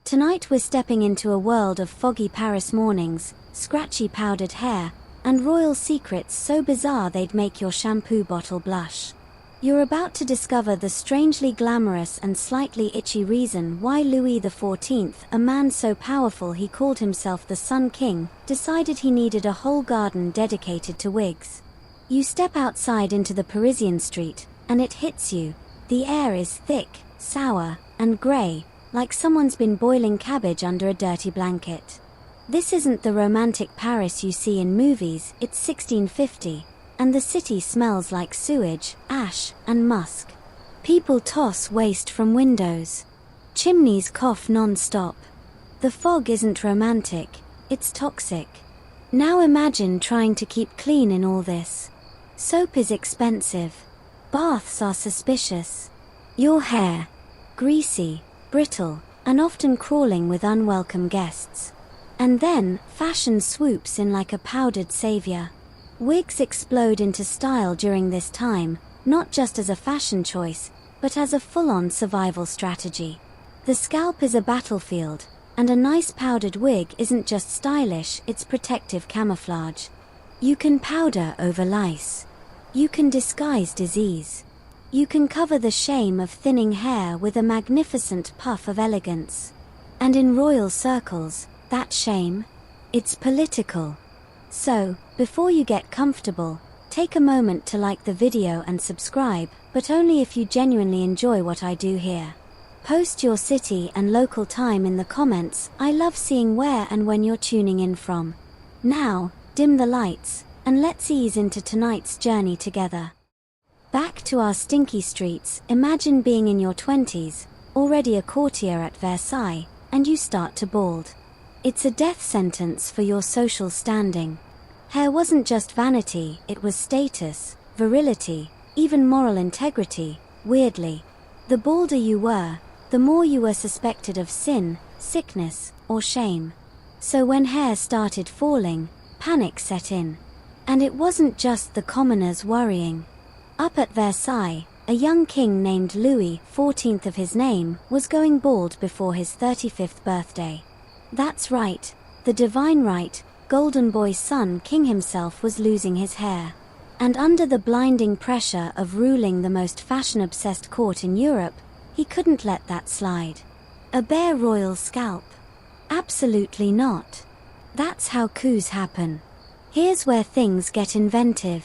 Tonight we're stepping into a world of foggy Paris mornings, scratchy powdered hair, and royal secrets so bizarre they'd make your shampoo bottle blush. You're about to discover the strangely glamorous and slightly itchy reason why Louis XIV, a man so powerful he called himself the Sun King, decided he needed a whole garden dedicated to wigs. You step outside into the Parisian street, and it hits you. The air is thick, sour, and grey, like someone's been boiling cabbage under a dirty blanket. This isn't the romantic Paris you see in movies, it's 1650, and the city smells like sewage, ash, and musk. People toss waste from windows. Chimneys cough non-stop. The fog isn't romantic, it's toxic. Now imagine trying to keep clean in all this. Soap is expensive. Baths are suspicious. Your hair, greasy, brittle, and often crawling with unwelcome guests. And then, fashion swoops in like a powdered savior. Wigs explode into style during this time, not just as a fashion choice, but as a full-on survival strategy. The scalp is a battlefield, and a nice powdered wig isn't just stylish, it's protective camouflage. You can powder over lice. You can disguise disease. You can cover the shame of thinning hair with a magnificent puff of elegance. And in royal circles, that shame? It's political. So, before you get comfortable, take a moment to like the video and subscribe, but only if you genuinely enjoy what I do here. Post your city and local time in the comments. I love seeing where and when you're tuning in from. Now, dim the lights, and let's ease into tonight's journey together. Back to our stinky streets. Imagine being in your 20s, already a courtier at Versailles, and you start to bald. It's a death sentence for your social standing. Hair wasn't just vanity, it was status, virility, even moral integrity, weirdly. The balder you were, the more you were suspected of sin, sickness, or shame. So when hair started falling, panic set in. And it wasn't just the commoners worrying. Up at Versailles, a young king named Louis XIV of his name was going bald before his 35th birthday. That's right, the divine right, golden boy's son king himself was losing his hair. And under the blinding pressure of ruling the most fashion-obsessed court in Europe, he couldn't let that slide. A bare royal scalp? Absolutely not. That's how coups happen. Here's where things get inventive.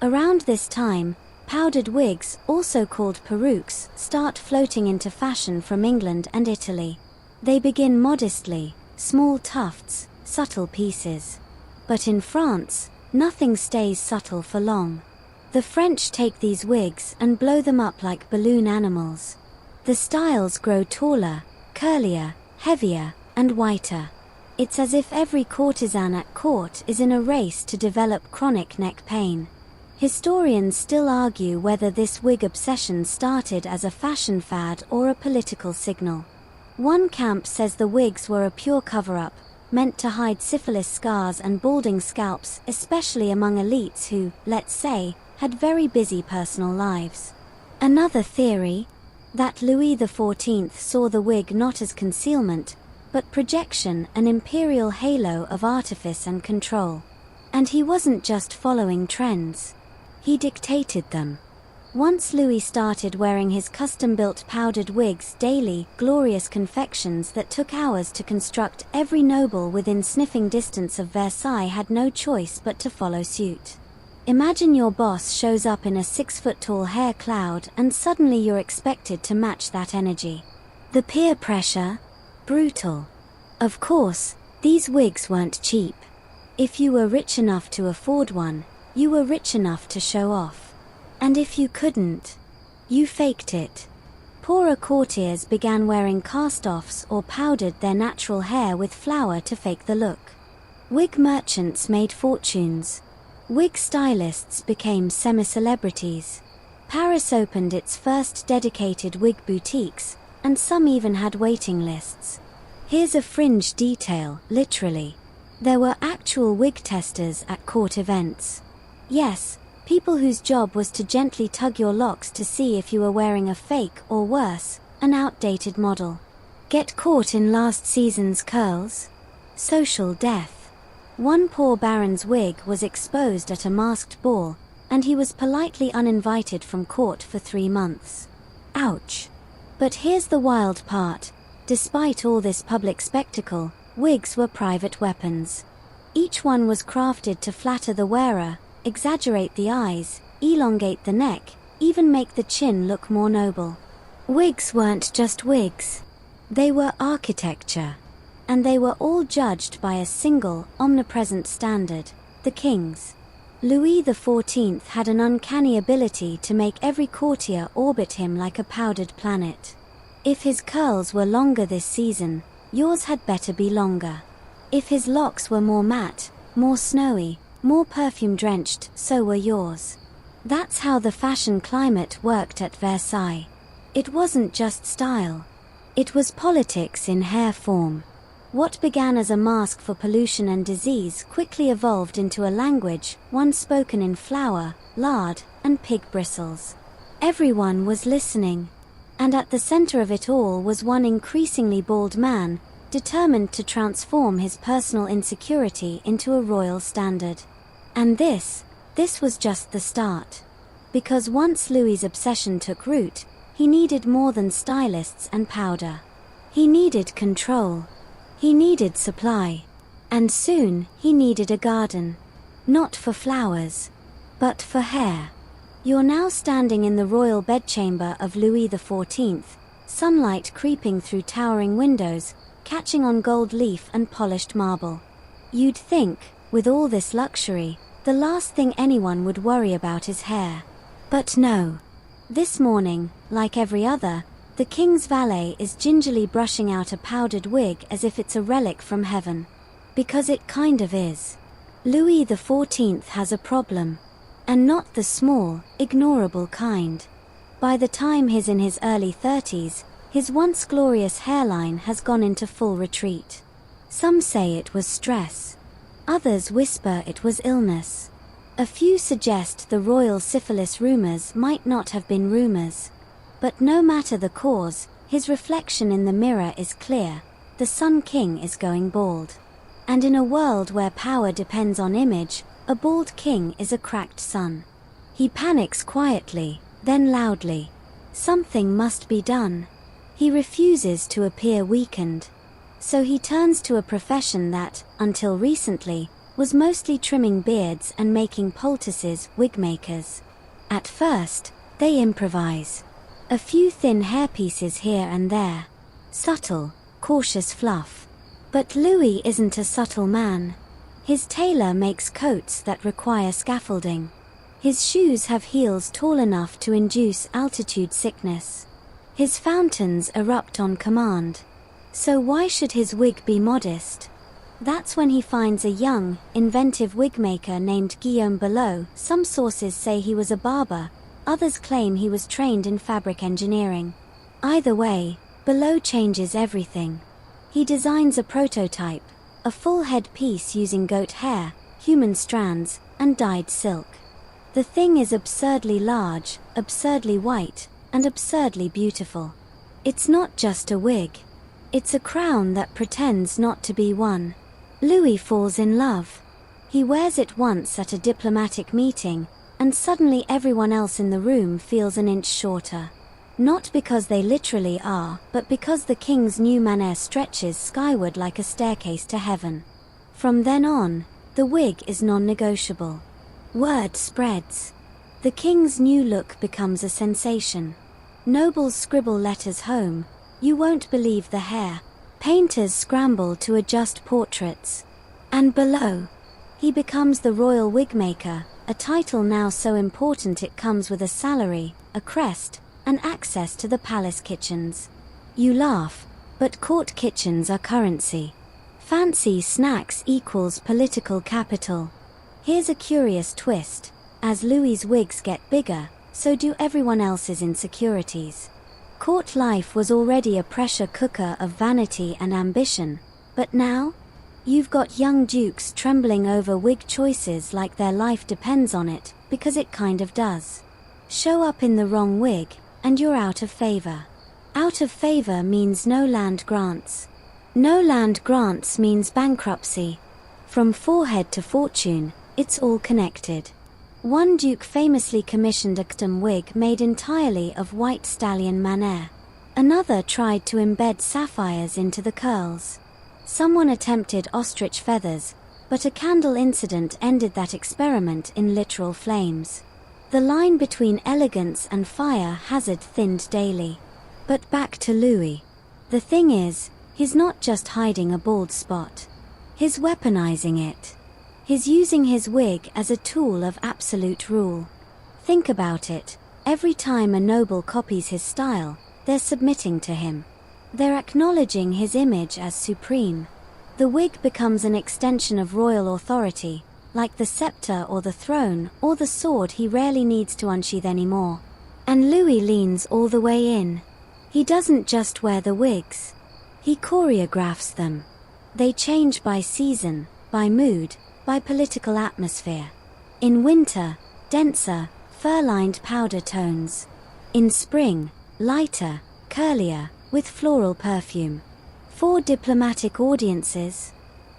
Around this time, powdered wigs, also called perukes, start floating into fashion from England and Italy. They begin modestly, small tufts, subtle pieces. But in France, nothing stays subtle for long. The French take these wigs and blow them up like balloon animals. The styles grow taller, curlier, heavier, and whiter. It's as if every courtesan at court is in a race to develop chronic neck pain. Historians still argue whether this wig obsession started as a fashion fad or a political signal. One camp says the wigs were a pure cover-up, meant to hide syphilis scars and balding scalps, especially among elites who, let's say, had very busy personal lives. Another theory? That Louis XIV saw the wig not as concealment, but projection, an imperial halo of artifice and control. And he wasn't just following trends. He dictated them. Once Louis started wearing his custom-built powdered wigs daily, glorious confections that took hours to construct, every noble within sniffing distance of Versailles had no choice but to follow suit. Imagine your boss shows up in a 6-foot-tall hair cloud and suddenly you're expected to match that energy. The peer pressure? Brutal. Of course, these wigs weren't cheap. If you were rich enough to afford one, you were rich enough to show off. And if you couldn't, you faked it. Poorer courtiers began wearing cast-offs or powdered their natural hair with flour to fake the look. Wig merchants made fortunes. Wig stylists became semi-celebrities. Paris opened its first dedicated wig boutiques, and some even had waiting lists. Here's a fringe detail, literally. There were actual wig testers at court events. Yes, people whose job was to gently tug your locks to see if you were wearing a fake or worse, an outdated model. Get caught in last season's curls? Social death. One poor baron's wig was exposed at a masked ball, and he was politely uninvited from court for 3 months. Ouch. But here's the wild part. Despite all this public spectacle, wigs were private weapons. Each one was crafted to flatter the wearer, exaggerate the eyes, elongate the neck, even make the chin look more noble. Wigs weren't just wigs. They were architecture. And they were all judged by a single, omnipresent standard, the king's. Louis XIV had an uncanny ability to make every courtier orbit him like a powdered planet. If his curls were longer this season, yours had better be longer. If his locks were more matte, more snowy, more perfume-drenched, so were yours. That's how the fashion climate worked at Versailles. It wasn't just style. It was politics in hair form. What began as a mask for pollution and disease quickly evolved into a language, one spoken in flour, lard, and pig bristles. Everyone was listening. And at the center of it all was one increasingly bald man, determined to transform his personal insecurity into a royal standard. And this was just the start. Because once Louis's obsession took root, he needed more than stylists and powder. He needed control. He needed supply. And soon, he needed a garden. Not for flowers, but for hair. You're now standing in the royal bedchamber of Louis XIV, sunlight creeping through towering windows, catching on gold leaf and polished marble. You'd think, with all this luxury, the last thing anyone would worry about is hair. But no. This morning, like every other, the king's valet is gingerly brushing out a powdered wig as if it's a relic from heaven. Because it kind of is. Louis XIV has a problem. And not the small, ignorable kind. By the time he's in his early 30s, his once glorious hairline has gone into full retreat. Some say it was stress. Others whisper it was illness. A few suggest the royal syphilis rumors might not have been rumors. But no matter the cause, his reflection in the mirror is clear. The Sun King is going bald. And in a world where power depends on image, a bald king is a cracked sun. He panics quietly, then loudly. Something must be done. He refuses to appear weakened. So he turns to a profession that, until recently, was mostly trimming beards and making poultices, wig makers. At first, they improvise. A few thin hairpieces here and there. Subtle, cautious fluff. But Louis isn't a subtle man. His tailor makes coats that require scaffolding. His shoes have heels tall enough to induce altitude sickness. His fountains erupt on command. So why should his wig be modest? That's when he finds a young, inventive wig maker named Guillaume Below. Some sources say he was a barber, others claim he was trained in fabric engineering. Either way, Below changes everything. He designs a prototype, a full head piece using goat hair, human strands, and dyed silk. The thing is absurdly large, absurdly white, and absurdly beautiful. It's not just a wig. It's a crown that pretends not to be one. Louis falls in love. He wears it once at a diplomatic meeting, and suddenly everyone else in the room feels an inch shorter. Not because they literally are, but because the king's new manner stretches skyward like a staircase to heaven. From then on, the wig is non-negotiable. Word spreads. The king's new look becomes a sensation. Nobles scribble letters home. You won't believe the hair. Painters scramble to adjust portraits. And below, he becomes the royal wig maker, a title now so important it comes with a salary, a crest, and access to the palace kitchens. You laugh, but court kitchens are currency. Fancy snacks equals political capital. Here's a curious twist. As Louis's wigs get bigger, so do everyone else's insecurities. Court life was already a pressure cooker of vanity and ambition, but now? You've got young dukes trembling over wig choices like their life depends on it, because it kind of does. Show up in the wrong wig, and you're out of favor. Out of favor means no land grants. No land grants means bankruptcy. From forehead to fortune, it's all connected. One duke famously commissioned a custom wig made entirely of white stallion manner. Another tried to embed sapphires into the curls. Someone attempted ostrich feathers, but a candle incident ended that experiment in literal flames. The line between elegance and fire hazard thinned daily. But back to Louis. The thing is, he's not just hiding a bald spot. He's weaponizing it. He's using his wig as a tool of absolute rule. Think about it. Every time a noble copies his style, they're submitting to him. They're acknowledging his image as supreme. The wig becomes an extension of royal authority, like the scepter or the throne, or the sword he rarely needs to unsheath anymore. And Louis leans all the way in. He doesn't just wear the wigs. He choreographs them. They change by season, by mood, by political atmosphere. In winter, denser, fur-lined powder tones. In spring, lighter, curlier, with floral perfume. For diplomatic audiences,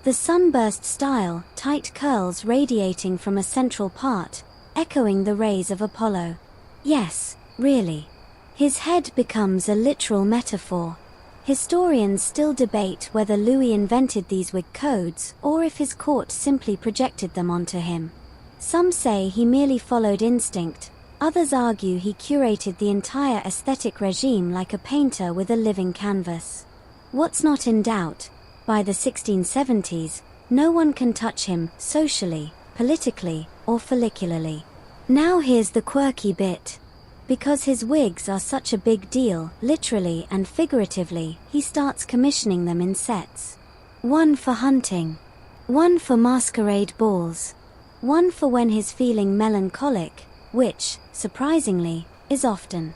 the sunburst style, tight curls radiating from a central part, echoing the rays of Apollo. Yes, really. His head becomes a literal metaphor. Historians still debate whether Louis invented these wig codes or if his court simply projected them onto him. Some say he merely followed instinct, others argue he curated the entire aesthetic regime like a painter with a living canvas. What's not in doubt, by the 1670s, no one can touch him socially, politically, or follicularly. Now here's the quirky bit. Because his wigs are such a big deal, literally and figuratively, he starts commissioning them in sets. One for hunting. One for masquerade balls. One for when he's feeling melancholic, which, surprisingly, is often.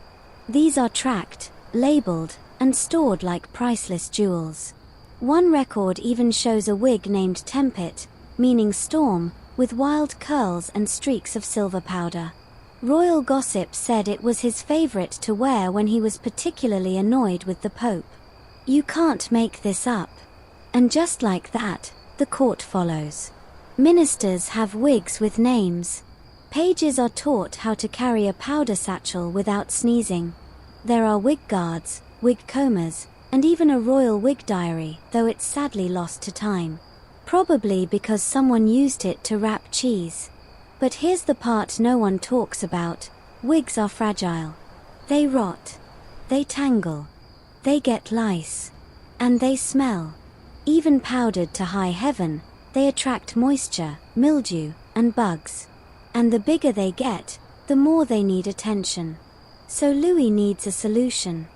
These are tracked, labeled, and stored like priceless jewels. One record even shows a wig named Tempest, meaning storm, with wild curls and streaks of silver powder. Royal gossip said it was his favorite to wear when he was particularly annoyed with the Pope. You can't make this up. And just like that, the court follows. Ministers have wigs with names. Pages are taught how to carry a powder satchel without sneezing. There are wig guards, wig combers, and even a royal wig diary, though it's sadly lost to time. Probably because someone used it to wrap cheese. But here's the part no one talks about. Wigs are fragile. They rot. They tangle. They get lice. And they smell. Even powdered to high heaven, they attract moisture, mildew, and bugs. And the bigger they get, the more they need attention. So Louis needs a solution.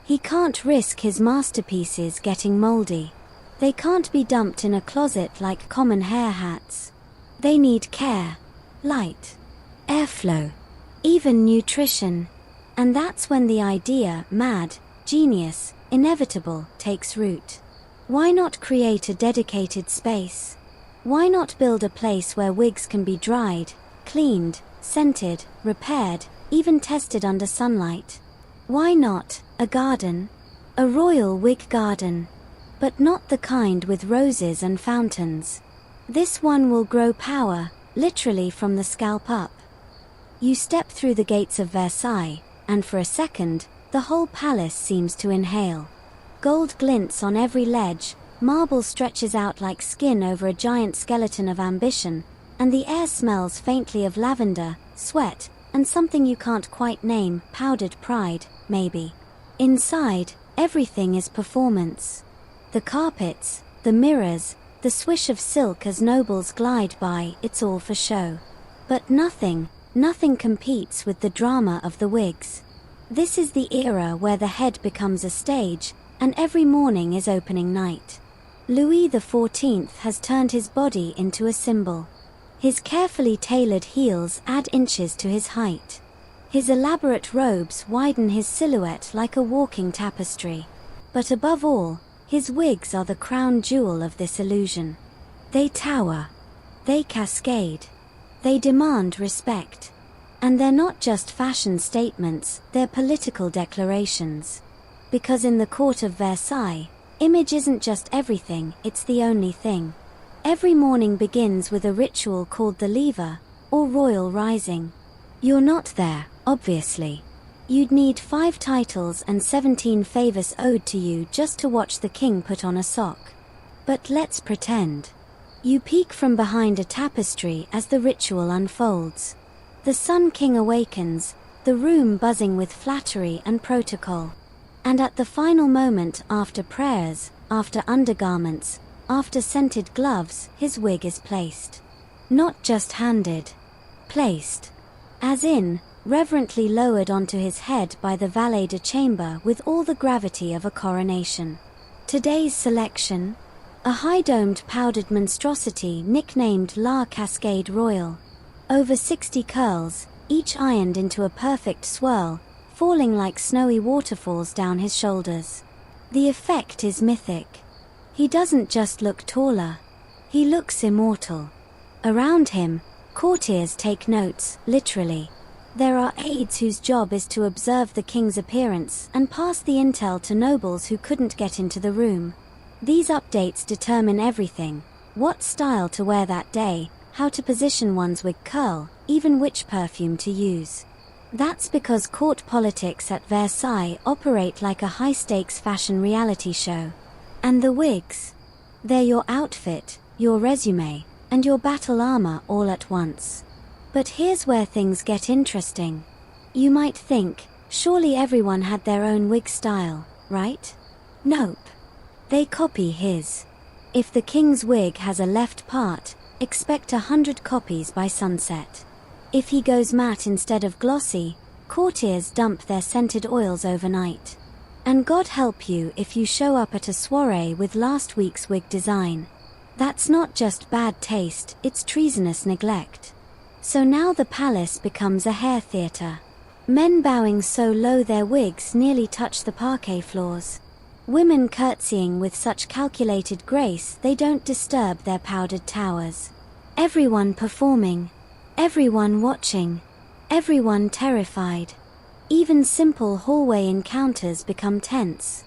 He can't risk his masterpieces getting moldy. They can't be dumped in a closet like common hair hats. They need care. Light, airflow, even nutrition. And that's when the idea, mad, genius, inevitable, takes root. Why not create a dedicated space? Why not build a place where wigs can be dried, cleaned, scented, repaired, even tested under sunlight? Why not a garden? A royal wig garden. But not the kind with roses and fountains. This one will grow power, literally from the scalp up. You step through the gates of Versailles, and for a second, the whole palace seems to inhale. Gold glints on every ledge, marble stretches out like skin over a giant skeleton of ambition, and the air smells faintly of lavender, sweat, and something you can't quite name, powdered pride, maybe. Inside, everything is performance. The carpets, the mirrors, the swish of silk as nobles glide by, it's all for show. But nothing competes with the drama of the wigs. This is the era where the head becomes a stage, and every morning is opening night. Louis XIV has turned his body into a symbol. His carefully tailored heels add inches to his height. His elaborate robes widen his silhouette like a walking tapestry. But above all, his wigs are the crown jewel of this illusion. They tower. They cascade. They demand respect. And they're not just fashion statements, they're political declarations. Because in the court of Versailles, image isn't just everything, it's the only thing. Every morning begins with a ritual called the lever, or royal rising. You're not there, obviously. You'd need 5 titles and 17 favors owed to you just to watch the king put on a sock. But let's pretend. You peek from behind a tapestry as the ritual unfolds. The Sun King awakens, the room buzzing with flattery and protocol. And at the final moment, after prayers, after undergarments, after scented gloves, his wig is placed. Not just handed. Placed. As in, reverently lowered onto his head by the valet de chambre with all the gravity of a coronation. Today's selection? A high-domed powdered monstrosity nicknamed La Cascade Royal. Over 60 curls, each ironed into a perfect swirl, falling like snowy waterfalls down his shoulders. The effect is mythic. He doesn't just look taller. He looks immortal. Around him, courtiers take notes, literally. There are aides whose job is to observe the king's appearance and pass the intel to nobles who couldn't get into the room. These updates determine everything: what style to wear that day, how to position one's wig curl, even which perfume to use. That's because court politics at Versailles operate like a high-stakes fashion reality show. And the wigs? They're your outfit, your resume, and your battle armor all at once. But here's where things get interesting. You might think, surely everyone had their own wig style, right? Nope. They copy his. If the king's wig has a left part, expect 100 copies by sunset. If he goes matte instead of glossy, courtiers dump their scented oils overnight. And God help you if you show up at a soiree with last week's wig design. That's not just bad taste, it's treasonous neglect. So now the palace becomes a hair theatre. Men bowing so low their wigs nearly touch the parquet floors. Women curtsying with such calculated grace they don't disturb their powdered towers. Everyone performing. Everyone watching. Everyone terrified. Even simple hallway encounters become tense.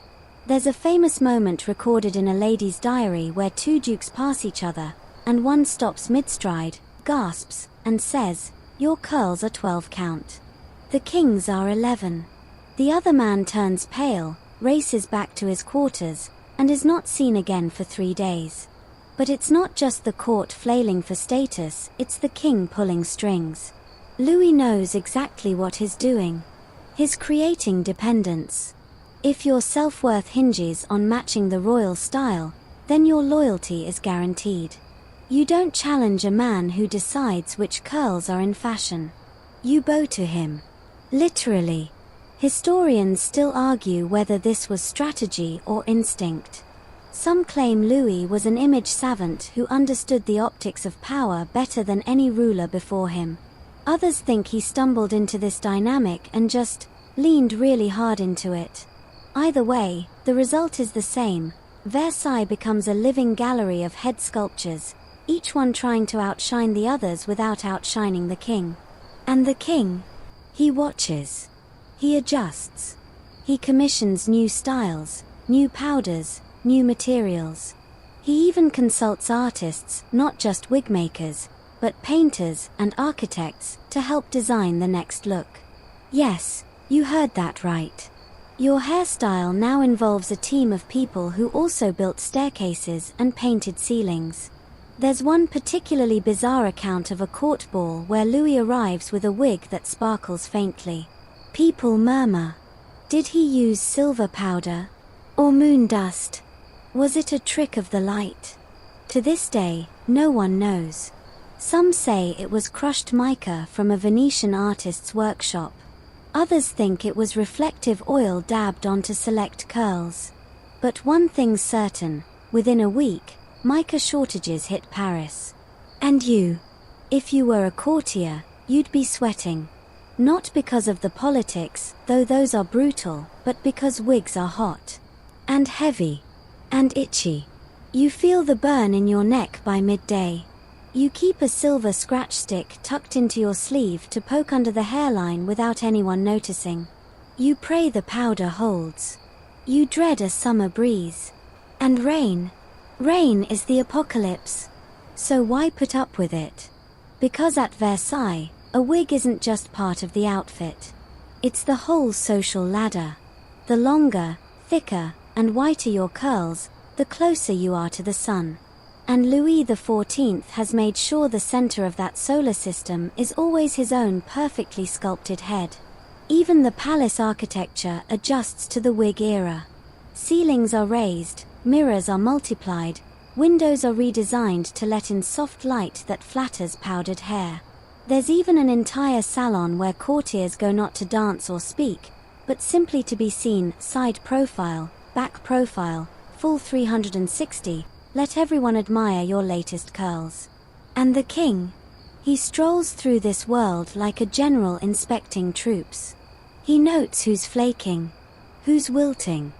There's a famous moment recorded in a lady's diary where 2 dukes pass each other, and one stops mid-stride, gasps, and says, "Your curls are 12 count. The king's are 11. The other man turns pale, races back to his quarters, and is not seen again for 3 days. But it's not just the court flailing for status, it's the king pulling strings. Louis knows exactly what he's doing. He's creating dependence. If your self-worth hinges on matching the royal style, then your loyalty is guaranteed. You don't challenge a man who decides which curls are in fashion. You bow to him. Literally. Historians still argue whether this was strategy or instinct. Some claim Louis was an image savant who understood the optics of power better than any ruler before him. Others think he stumbled into this dynamic and just leaned really hard into it. Either way, the result is the same. Versailles becomes a living gallery of head sculptures, each one trying to outshine the others without outshining the king. And the king? He watches. He adjusts. He commissions new styles, new powders, new materials. He even consults artists, not just wig makers, but painters and architects, to help design the next look. Yes, you heard that right. Your hairstyle now involves a team of people who also built staircases and painted ceilings. There's one particularly bizarre account of a court ball where Louis arrives with a wig that sparkles faintly. People murmur. Did he use silver powder? Or moon dust? Was it a trick of the light? To this day, no one knows. Some say it was crushed mica from a Venetian artist's workshop. Others think it was reflective oil dabbed onto select curls. But one thing's certain, within a week, mica shortages hit Paris. And you? If you were a courtier, you'd be sweating. Not because of the politics, though those are brutal, but because wigs are hot. And heavy. And itchy. You feel the burn in your neck by midday. You keep a silver scratch stick tucked into your sleeve to poke under the hairline without anyone noticing. You pray the powder holds. You dread a summer breeze. And rain. Rain is the apocalypse. So why put up with it? Because at Versailles, a wig isn't just part of the outfit. It's the whole social ladder. The longer, thicker, and whiter your curls, the closer you are to the sun. And Louis XIV has made sure the center of that solar system is always his own perfectly sculpted head. Even the palace architecture adjusts to the wig era. Ceilings are raised, mirrors are multiplied, windows are redesigned to let in soft light that flatters powdered hair. There's even an entire salon where courtiers go not to dance or speak, but simply to be seen, side profile, back profile, full 360, let everyone admire your latest curls. And the king? He strolls through this world like a general inspecting troops. He notes who's flaking, who's wilting,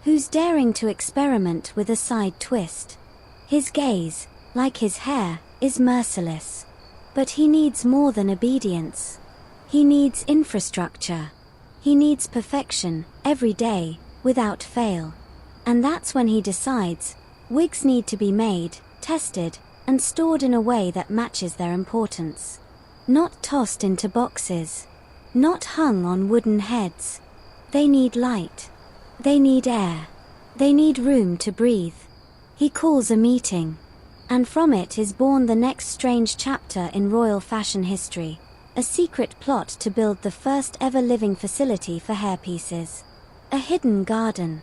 who's daring to experiment with a side twist. His gaze, like his hair, is merciless. But he needs more than obedience. He needs infrastructure. He needs perfection, every day, without fail. And that's when he decides, wigs need to be made, tested, and stored in a way that matches their importance. Not tossed into boxes. Not hung on wooden heads. They need light. They need air. They need room to breathe. He calls a meeting. And from it is born the next strange chapter in royal fashion history, a secret plot to build the first ever living facility for hairpieces. A hidden garden.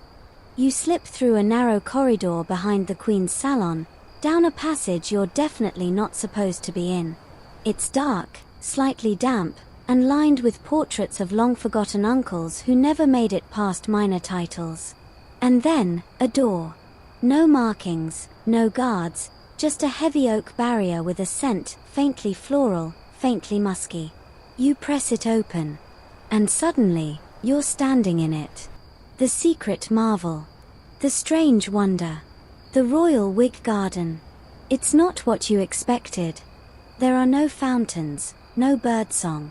You slip through a narrow corridor behind the Queen's salon, down a passage you're definitely not supposed to be in. It's dark, slightly damp, and lined with portraits of long-forgotten uncles who never made it past minor titles. And then, a door. No markings, no guards, just a heavy oak barrier with a scent, faintly floral, faintly musky. You press it open. And suddenly, you're standing in it. The secret marvel. The strange wonder. The royal wig garden. It's not what you expected. There are no fountains, no birdsong.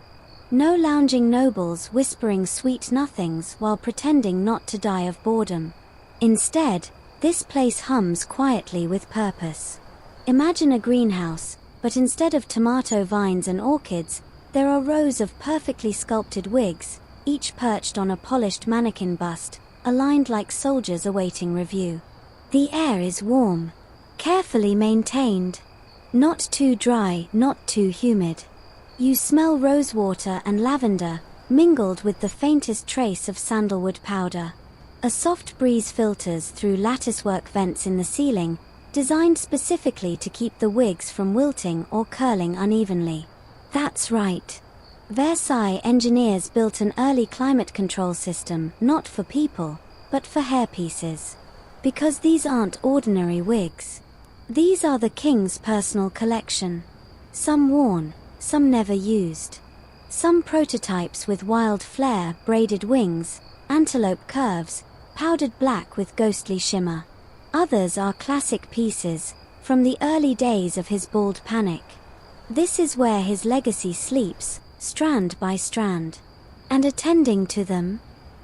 No lounging nobles whispering sweet nothings while pretending not to die of boredom. Instead, this place hums quietly with purpose. Imagine a greenhouse, but instead of tomato vines and orchids, there are rows of perfectly sculpted wigs, each perched on a polished mannequin bust, aligned like soldiers awaiting review. The air is warm, carefully maintained. Not too dry, not too humid. You smell rosewater and lavender, mingled with the faintest trace of sandalwood powder. A soft breeze filters through latticework vents in the ceiling, designed specifically to keep the wigs from wilting or curling unevenly. That's right. Versailles engineers built an early climate control system not for people, but for hairpieces. Because these aren't ordinary wigs. These are the king's personal collection. Some worn, some never used. Some prototypes with wild flair, braided wings, antelope curves, powdered black with ghostly shimmer. Others are classic pieces, from the early days of his bald panic. This is where his legacy sleeps, strand by strand. And attending to them,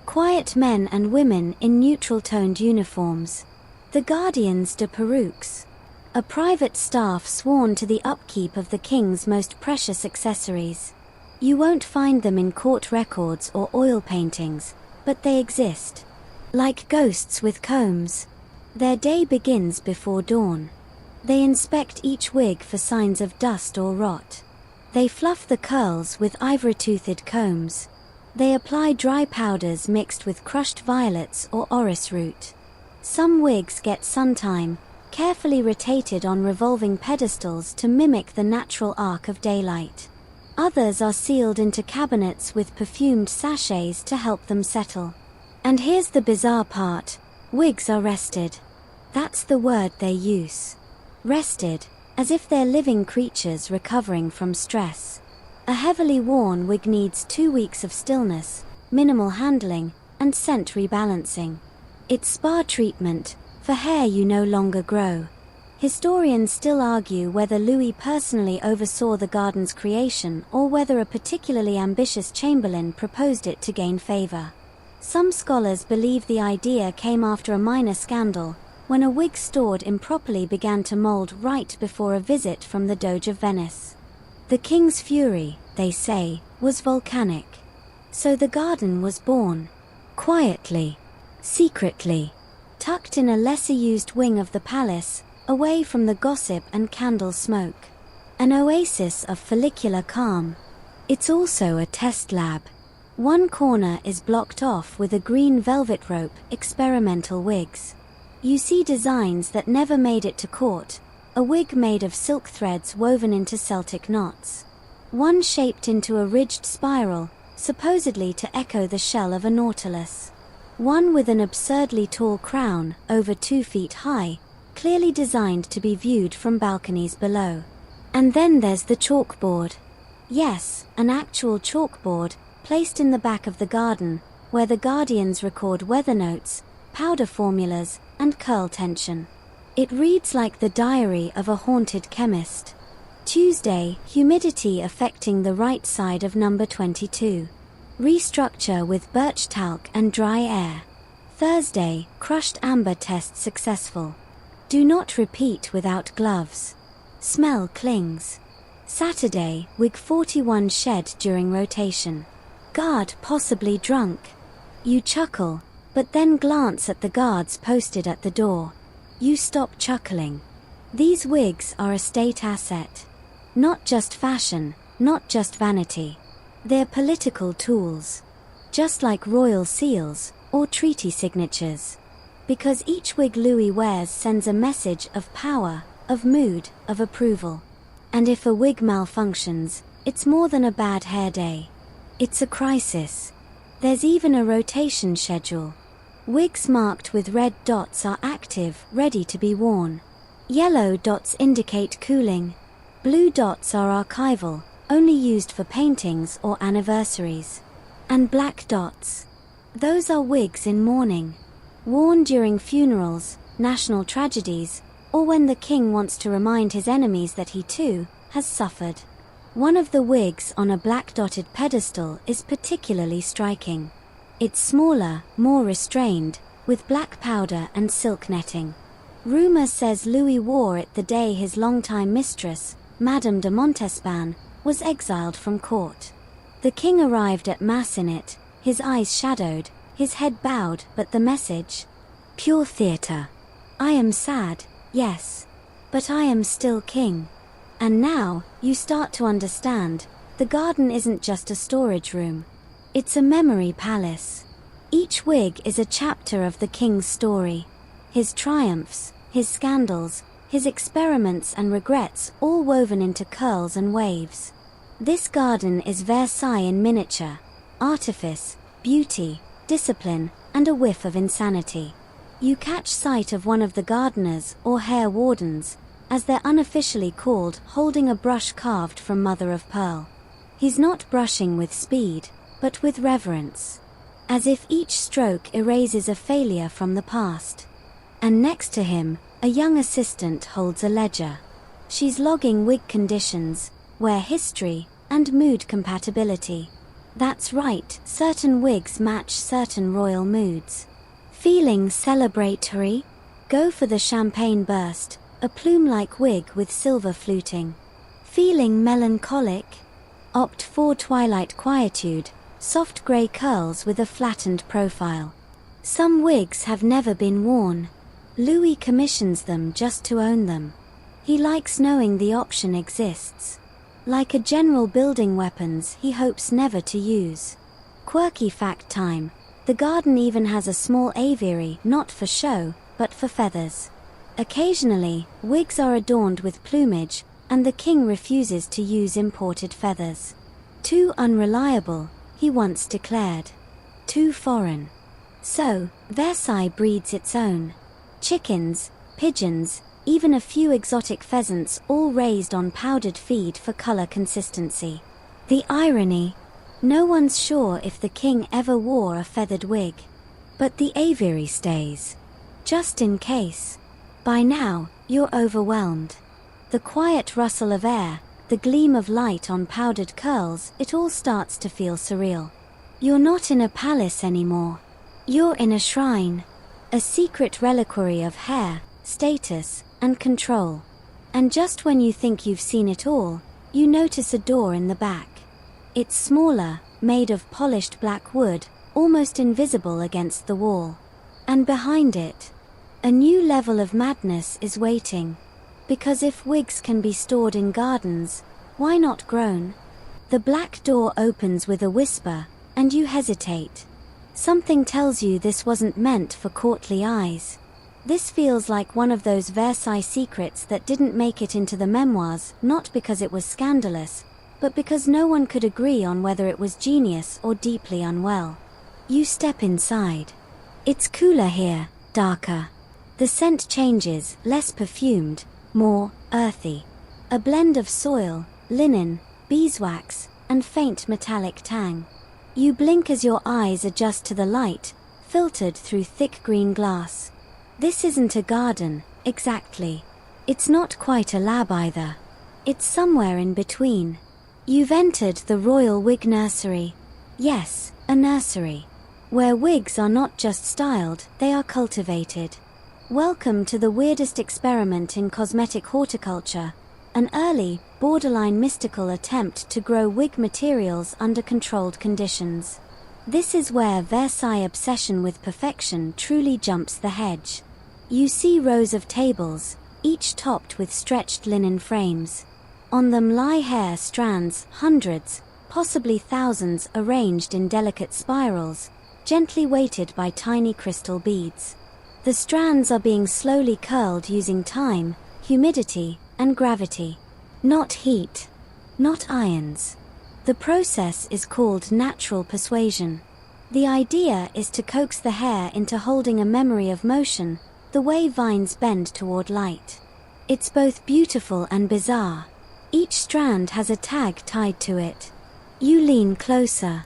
quiet men and women in neutral-toned uniforms. The guardians de perruques. A private staff sworn to the upkeep of the king's most precious accessories. You won't find them in court records or oil paintings, but they exist. Like ghosts with combs. Their day begins before dawn. They inspect each wig for signs of dust or rot. They fluff the curls with ivory-toothed combs. They apply dry powders mixed with crushed violets or orris root. Some wigs get suntime, carefully rotated on revolving pedestals to mimic the natural arc of daylight. Others are sealed into cabinets with perfumed sachets to help them settle. And here's the bizarre part. Wigs are rested. That's the word they use. Rested, as if they're living creatures recovering from stress. A heavily worn wig needs 2 weeks of stillness, minimal handling, and scent rebalancing. It's spa treatment, for hair you no longer grow. Historians still argue whether Louis personally oversaw the garden's creation or whether a particularly ambitious chamberlain proposed it to gain favor. Some scholars believe the idea came after a minor scandal, when a wig stored improperly began to mold right before a visit from the Doge of Venice. The king's fury, they say, was volcanic. So the garden was born. Quietly. Secretly. Tucked in a lesser-used wing of the palace, away from the gossip and candle smoke. An oasis of follicular calm. It's also a test lab. One corner is blocked off with a green velvet rope, experimental wigs. You see designs that never made it to court, a wig made of silk threads woven into Celtic knots. One shaped into a ridged spiral, supposedly to echo the shell of a nautilus. One with an absurdly tall crown, over 2 feet high, clearly designed to be viewed from balconies below. And then there's the chalkboard. Yes, an actual chalkboard, placed in the back of the garden, where the guardians record weather notes, powder formulas, and curl tension. It reads like the diary of a haunted chemist. Tuesday, humidity affecting the right side of number 22. Restructure with birch talc and dry air. Thursday, crushed amber test successful. Do not repeat without gloves. Smell clings. Saturday, wig 41 shed during rotation. Guard possibly drunk. You chuckle, but then glance at the guards posted at the door. You stop chuckling. These wigs are a state asset. Not just fashion, not just vanity. They're political tools. Just like royal seals, or treaty signatures. Because each wig Louis wears sends a message of power, of mood, of approval. And if a wig malfunctions, it's more than a bad hair day. It's a crisis. There's even a rotation schedule. Wigs marked with red dots are active, ready to be worn. Yellow dots indicate cooling. Blue dots are archival, only used for paintings or anniversaries. And black dots. Those are wigs in mourning. Worn during funerals, national tragedies, or when the king wants to remind his enemies that he too has suffered. One of the wigs on a black dotted pedestal is particularly striking. It's smaller, more restrained, with black powder and silk netting. Rumor says Louis wore it the day his longtime mistress, Madame de Montespan, was exiled from court. The king arrived at mass in it, his eyes shadowed, his head bowed, but the message? Pure theatre. I am sad, yes. But I am still king. And now, you start to understand, the garden isn't just a storage room. It's a memory palace. Each wig is a chapter of the king's story. His triumphs, his scandals, his experiments and regrets all woven into curls and waves. This garden is Versailles in miniature. Artifice, beauty, discipline, and a whiff of insanity. You catch sight of one of the gardeners, or hair wardens, as they're unofficially called, holding a brush carved from mother of pearl. He's not brushing with speed, but with reverence. As if each stroke erases a failure from the past. And next to him, a young assistant holds a ledger. She's logging wig conditions, wear history, and mood compatibility. That's right, certain wigs match certain royal moods. Feeling celebratory? Go for the champagne burst, a plume-like wig with silver fluting. Feeling melancholic? Opt for twilight quietude, soft grey curls with a flattened profile. Some wigs have never been worn. Louis commissions them just to own them. He likes knowing the option exists. Like a general building weapons he hopes never to use. Quirky fact time. The garden even has a small aviary, not for show, but for feathers. Occasionally, wigs are adorned with plumage, and the king refuses to use imported feathers. Too unreliable, he once declared. Too foreign. So, Versailles breeds its own. Chickens, pigeons, even a few exotic pheasants, all raised on powdered feed for color consistency. The irony. No one's sure if the king ever wore a feathered wig. But the aviary stays. Just in case. By now, you're overwhelmed. The quiet rustle of air, the gleam of light on powdered curls, it all starts to feel surreal. You're not in a palace anymore. You're in a shrine, a secret reliquary of hair, status, and control. And just when you think you've seen it all, you notice a door in the back. It's smaller, made of polished black wood, almost invisible against the wall. And behind it, a new level of madness is waiting. Because if wigs can be stored in gardens, why not grown? The black door opens with a whisper, and you hesitate. Something tells you this wasn't meant for courtly eyes. This feels like one of those Versailles secrets that didn't make it into the memoirs, not because it was scandalous, but because no one could agree on whether it was genius or deeply unwell. You step inside. It's cooler here, darker. The scent changes, less perfumed, more earthy. A blend of soil, linen, beeswax, and faint metallic tang. You blink as your eyes adjust to the light, filtered through thick green glass. This isn't a garden, exactly. It's not quite a lab either. It's somewhere in between. You've entered the Royal Wig Nursery. Yes, a nursery. Where wigs are not just styled, they are cultivated. Welcome to the weirdest experiment in cosmetic horticulture, an early, borderline mystical attempt to grow wig materials under controlled conditions. This is where Versailles' obsession with perfection truly jumps the hedge. You see rows of tables, each topped with stretched linen frames. On them lie hair strands, hundreds, possibly thousands, arranged in delicate spirals, gently weighted by tiny crystal beads. The strands are being slowly curled using time, humidity, and gravity. Not heat. Not irons. The process is called natural persuasion. The idea is to coax the hair into holding a memory of motion, the way vines bend toward light. It's both beautiful and bizarre. Each strand has a tag tied to it. You lean closer.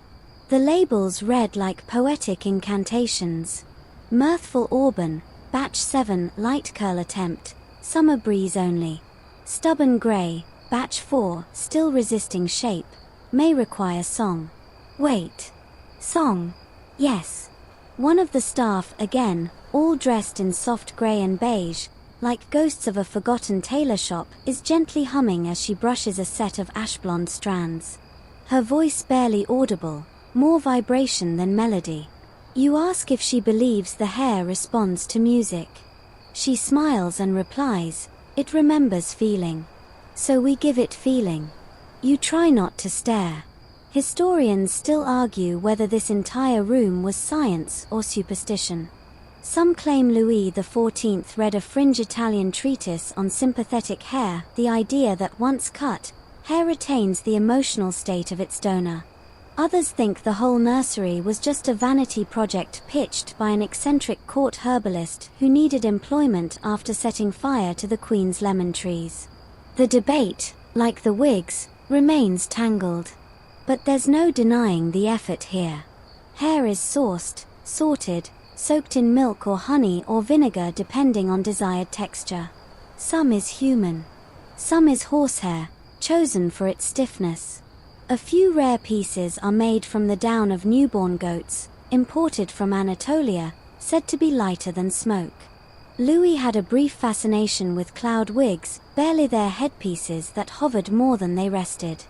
The labels read like poetic incantations. Mirthful Auburn, Batch 7, light curl attempt, summer breeze only. Stubborn Grey, Batch 4, still resisting shape, may require song. Wait. Song. Yes. One of the staff, again, all dressed in soft grey and beige, like ghosts of a forgotten tailor shop, is gently humming as she brushes a set of ash blonde strands. Her voice barely audible, more vibration than melody. You ask if she believes the hair responds to music. She smiles and replies, it remembers feeling. So we give it feeling. You try not to stare. Historians still argue whether this entire room was science or superstition. Some claim Louis XIV read a fringe Italian treatise on sympathetic hair, the idea that once cut, hair retains the emotional state of its donor. Others think the whole nursery was just a vanity project pitched by an eccentric court herbalist who needed employment after setting fire to the Queen's lemon trees. The debate, like the wigs, remains tangled. But there's no denying the effort here. Hair is sourced, sorted, soaked in milk or honey or vinegar depending on desired texture. Some is human. Some is horsehair, chosen for its stiffness. A few rare pieces are made from the down of newborn goats, imported from Anatolia, said to be lighter than smoke. Louis had a brief fascination with cloud wigs, barely their headpieces that hovered more than they rested.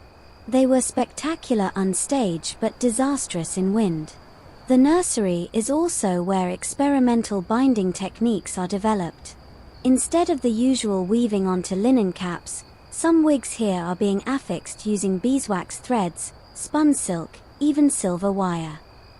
They were spectacular on stage but disastrous in wind. The nursery is also where experimental binding techniques are developed. Instead of the usual weaving onto linen caps, some wigs here are being affixed using beeswax threads, spun silk, even silver wire.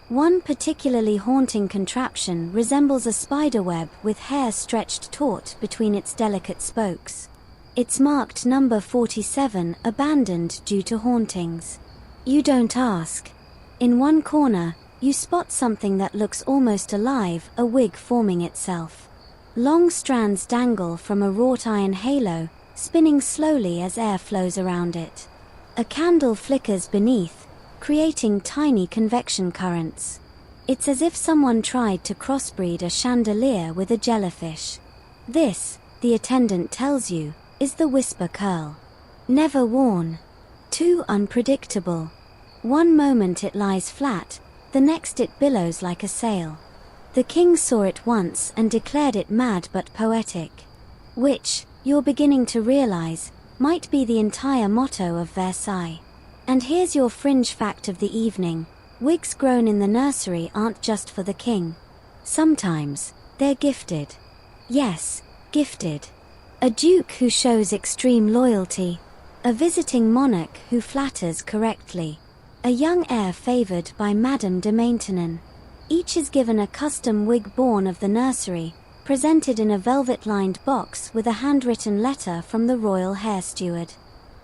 One particularly haunting contraption resembles a spiderweb with hair stretched taut between its delicate spokes. It's marked number 47, abandoned due to hauntings. You don't ask. In one corner, you spot something that looks almost alive, a wig forming itself. Long strands dangle from a wrought iron halo, spinning slowly as air flows around it. A candle flickers beneath, creating tiny convection currents. It's as if someone tried to crossbreed a chandelier with a jellyfish. This, the attendant tells you, is the whisper curl. Never worn. Too unpredictable. One moment it lies flat, the next it billows like a sail. The king saw it once and declared it mad but poetic. Which, you're beginning to realize, might be the entire motto of Versailles. And here's your fringe fact of the evening: wigs grown in the nursery aren't just for the king. Sometimes, they're gifted. Yes, gifted. A duke who shows extreme loyalty. A visiting monarch who flatters correctly. A young heir favored by Madame de Maintenon. Each is given a custom wig born of the nursery, presented in a velvet-lined box with a handwritten letter from the royal hair steward.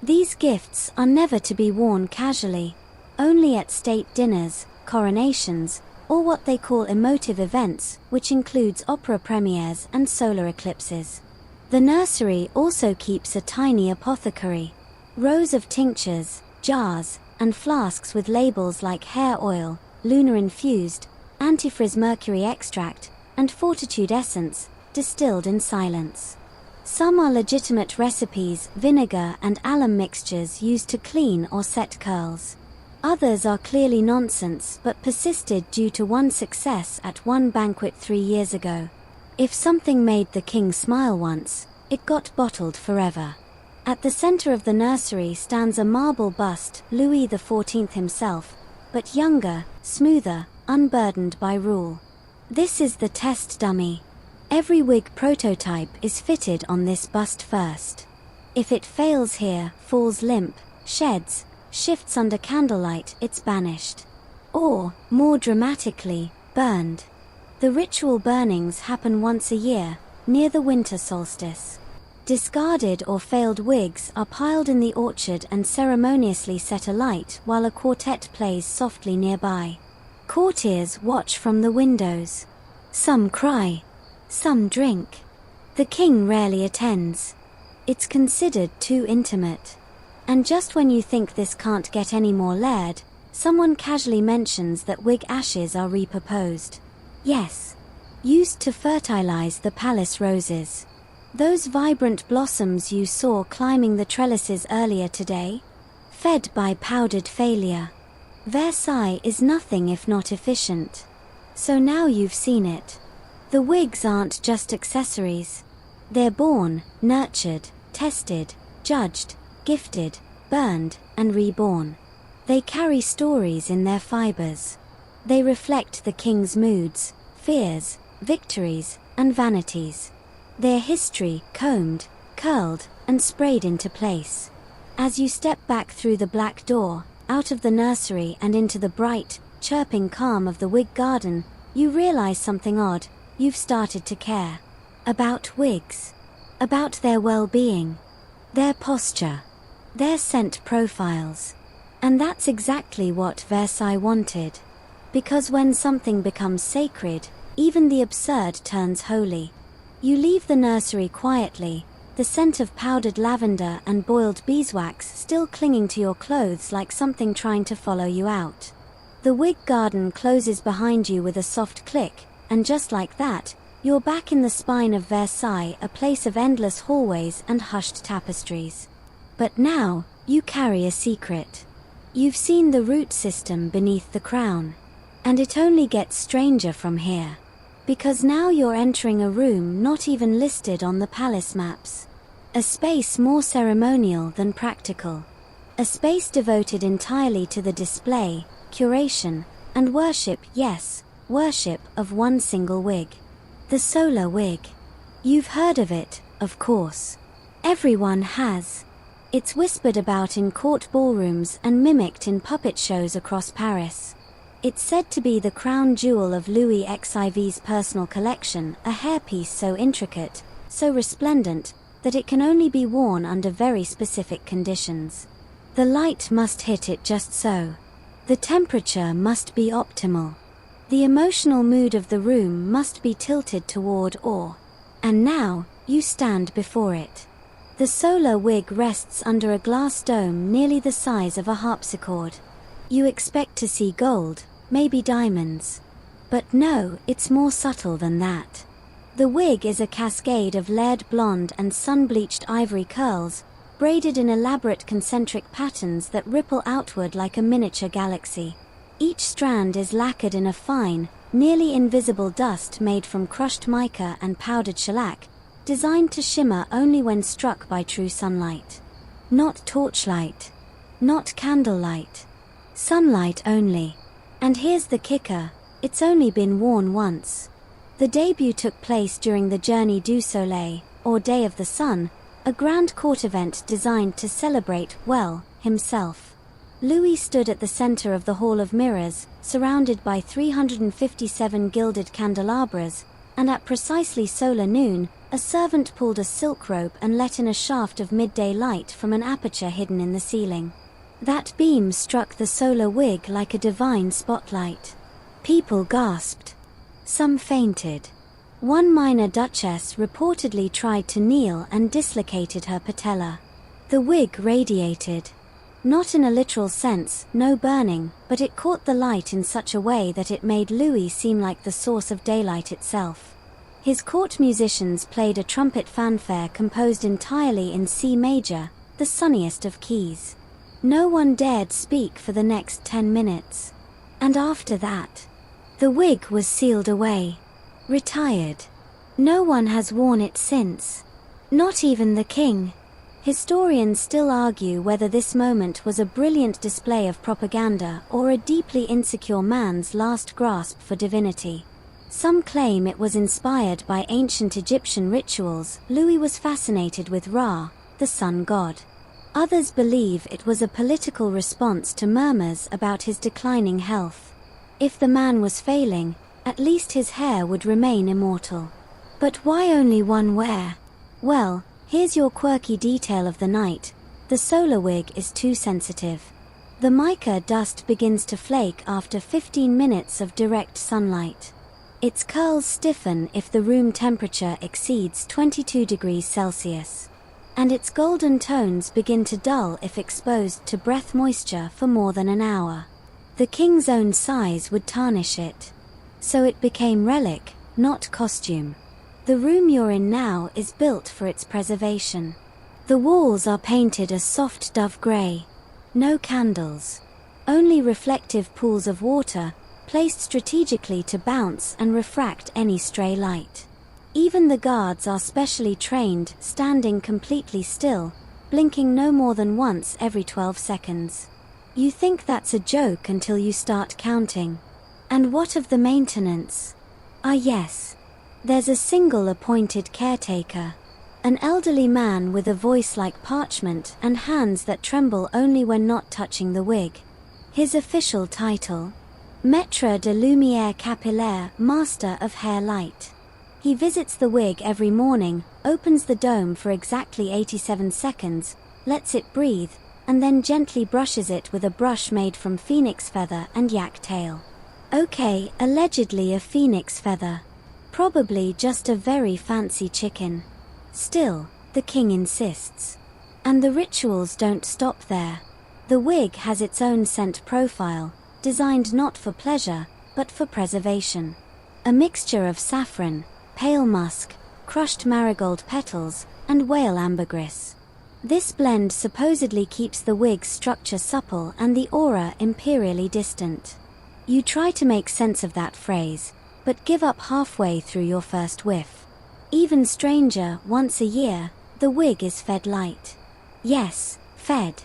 These gifts are never to be worn casually, only at state dinners, coronations, or what they call emotive events, which includes opera premieres and solar eclipses. The nursery also keeps a tiny apothecary. Rows of tinctures, jars, and flasks with labels like hair oil, lunar infused, antifrizz mercury extract, and fortitude essence, distilled in silence. Some are legitimate recipes, vinegar and alum mixtures used to clean or set curls. Others are clearly nonsense but persisted due to one success at one banquet 3 years ago. If something made the king smile once, it got bottled forever. At the center of the nursery stands a marble bust, Louis XIV himself, but younger, smoother, unburdened by rule. This is the test dummy. Every wig prototype is fitted on this bust first. If it fails here, falls limp, sheds, shifts under candlelight, it's banished. Or, more dramatically, burned. The ritual burnings happen once a year, near the winter solstice. Discarded or failed wigs are piled in the orchard and ceremoniously set alight while a quartet plays softly nearby. Courtiers watch from the windows. Some cry. Some drink. The king rarely attends. It's considered too intimate. And just when you think this can't get any more layered, someone casually mentions that wig ashes are repurposed. Yes. Used to fertilize the palace roses. Those vibrant blossoms you saw climbing the trellises earlier today? Fed by powdered failure. Versailles is nothing if not efficient. So now you've seen it. The wigs aren't just accessories. They're born, nurtured, tested, judged, gifted, burned, and reborn. They carry stories in their fibers. They reflect the king's moods, fears, victories, and vanities. Their history combed, curled, and sprayed into place. As you step back through the black door, out of the nursery and into the bright, chirping calm of the wig garden, you realize something odd. You've started to care. About wigs. About their well-being. Their posture. Their scent profiles. And that's exactly what Versailles wanted. Because when something becomes sacred, even the absurd turns holy. You leave the nursery quietly, the scent of powdered lavender and boiled beeswax still clinging to your clothes like something trying to follow you out. The wig garden closes behind you with a soft click, and just like that, you're back in the spine of Versailles, a place of endless hallways and hushed tapestries. But now, you carry a secret. You've seen the root system beneath the crown. And it only gets stranger from here. Because now you're entering a room not even listed on the palace maps. A space more ceremonial than practical. A space devoted entirely to the display, curation, and worship, yes, worship of one single wig. The solar wig. You've heard of it, of course. Everyone has. It's whispered about in court ballrooms and mimicked in puppet shows across Paris. It's said to be the crown jewel of Louis XIV's personal collection, a hairpiece so intricate, so resplendent, that it can only be worn under very specific conditions. The light must hit it just so. The temperature must be optimal. The emotional mood of the room must be tilted toward awe. And now, you stand before it. The solar wig rests under a glass dome nearly the size of a harpsichord. You expect to see gold, maybe diamonds. But no, it's more subtle than that. The wig is a cascade of layered blonde and sun-bleached ivory curls, braided in elaborate concentric patterns that ripple outward like a miniature galaxy. Each strand is lacquered in a fine, nearly invisible dust made from crushed mica and powdered shellac, designed to shimmer only when struck by true sunlight. Not torchlight. Not candlelight. Sunlight only. And here's the kicker, it's only been worn once. The debut took place during the Journée du Soleil, or Day of the Sun, a grand court event designed to celebrate, well, himself. Louis stood at the center of the Hall of Mirrors, surrounded by 357 gilded candelabras, and at precisely solar noon, a servant pulled a silk rope and let in a shaft of midday light from an aperture hidden in the ceiling. That beam struck the solar wig like a divine spotlight. People gasped. Some fainted. One minor duchess reportedly tried to kneel and dislocated her patella. The wig radiated. Not in a literal sense, no burning, but it caught the light in such a way that it made Louis seem like the source of daylight itself. His court musicians played a trumpet fanfare composed entirely in C major, the sunniest of keys. No one dared speak for the next 10 minutes. And after that, the wig was sealed away. Retired. No one has worn it since. Not even the king. Historians still argue whether this moment was a brilliant display of propaganda or a deeply insecure man's last grasp for divinity. Some claim it was inspired by ancient Egyptian rituals. Louis was fascinated with Ra, the sun god. Others believe it was a political response to murmurs about his declining health. If the man was failing, at least his hair would remain immortal. But why only one wear? Well, here's your quirky detail of the night. The solar wig is too sensitive. The mica dust begins to flake after 15 minutes of direct sunlight. Its curls stiffen if the room temperature exceeds 22 degrees Celsius. And its golden tones begin to dull if exposed to breath moisture for more than an hour. The king's own size would tarnish it. So it became relic, not costume. The room you're in now is built for its preservation. The walls are painted a soft dove grey. No candles. Only reflective pools of water, placed strategically to bounce and refract any stray light. Even the guards are specially trained, standing completely still, blinking no more than once every 12 seconds. You think that's a joke until you start counting. And what of the maintenance? Ah yes. There's a single appointed caretaker. An elderly man with a voice like parchment and hands that tremble only when not touching the wig. His official title? Maître de lumière capillaire, Master of Hair Light. He visits the wig every morning, opens the dome for exactly 87 seconds, lets it breathe, and then gently brushes it with a brush made from phoenix feather and yak tail. Okay, allegedly a phoenix feather. Probably just a very fancy chicken. Still, the king insists. And the rituals don't stop there. The wig has its own scent profile, designed not for pleasure, but for preservation. A mixture of saffron, pale musk, crushed marigold petals, and whale ambergris. This blend supposedly keeps the wig's structure supple and the aura imperially distant. You try to make sense of that phrase, but give up halfway through your first whiff. Even stranger, once a year, the wig is fed light. Yes, fed.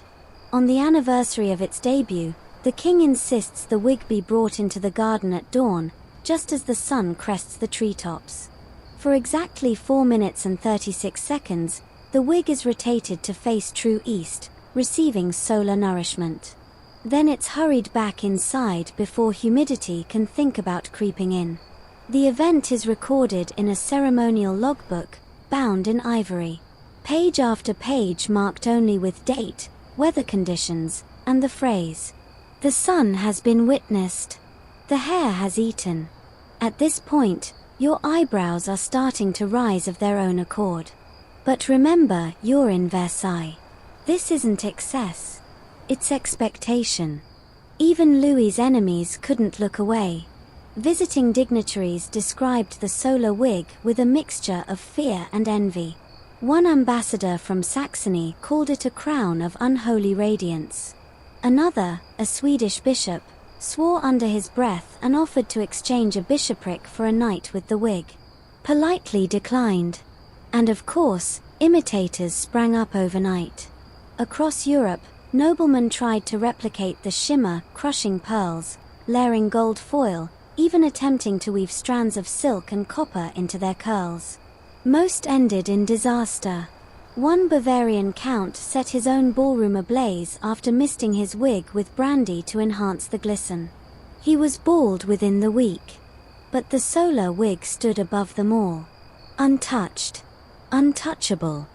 On the anniversary of its debut, the king insists the wig be brought into the garden at dawn, just as the sun crests the treetops. For exactly 4 minutes and 36 seconds, the wig is rotated to face true east, receiving solar nourishment. Then it's hurried back inside before humidity can think about creeping in. The event is recorded in a ceremonial logbook, bound in ivory. Page after page marked only with date, weather conditions, and the phrase, "The sun has been witnessed. The hare has eaten." At this point, your eyebrows are starting to rise of their own accord. But remember, you're in Versailles. This isn't excess. It's expectation. Even Louis's enemies couldn't look away. Visiting dignitaries described the solar wig with a mixture of fear and envy. One ambassador from Saxony called it a crown of unholy radiance. Another, a Swedish bishop, swore under his breath and offered to exchange a bishopric for a night with the wig. Politely declined. And of course, imitators sprang up overnight. Across Europe, noblemen tried to replicate the shimmer, crushing pearls, layering gold foil, even attempting to weave strands of silk and copper into their curls. Most ended in disaster. One Bavarian count set his own ballroom ablaze after misting his wig with brandy to enhance the glisten. He was bald within the week. But the solar wig stood above them all. Untouched. Untouchable.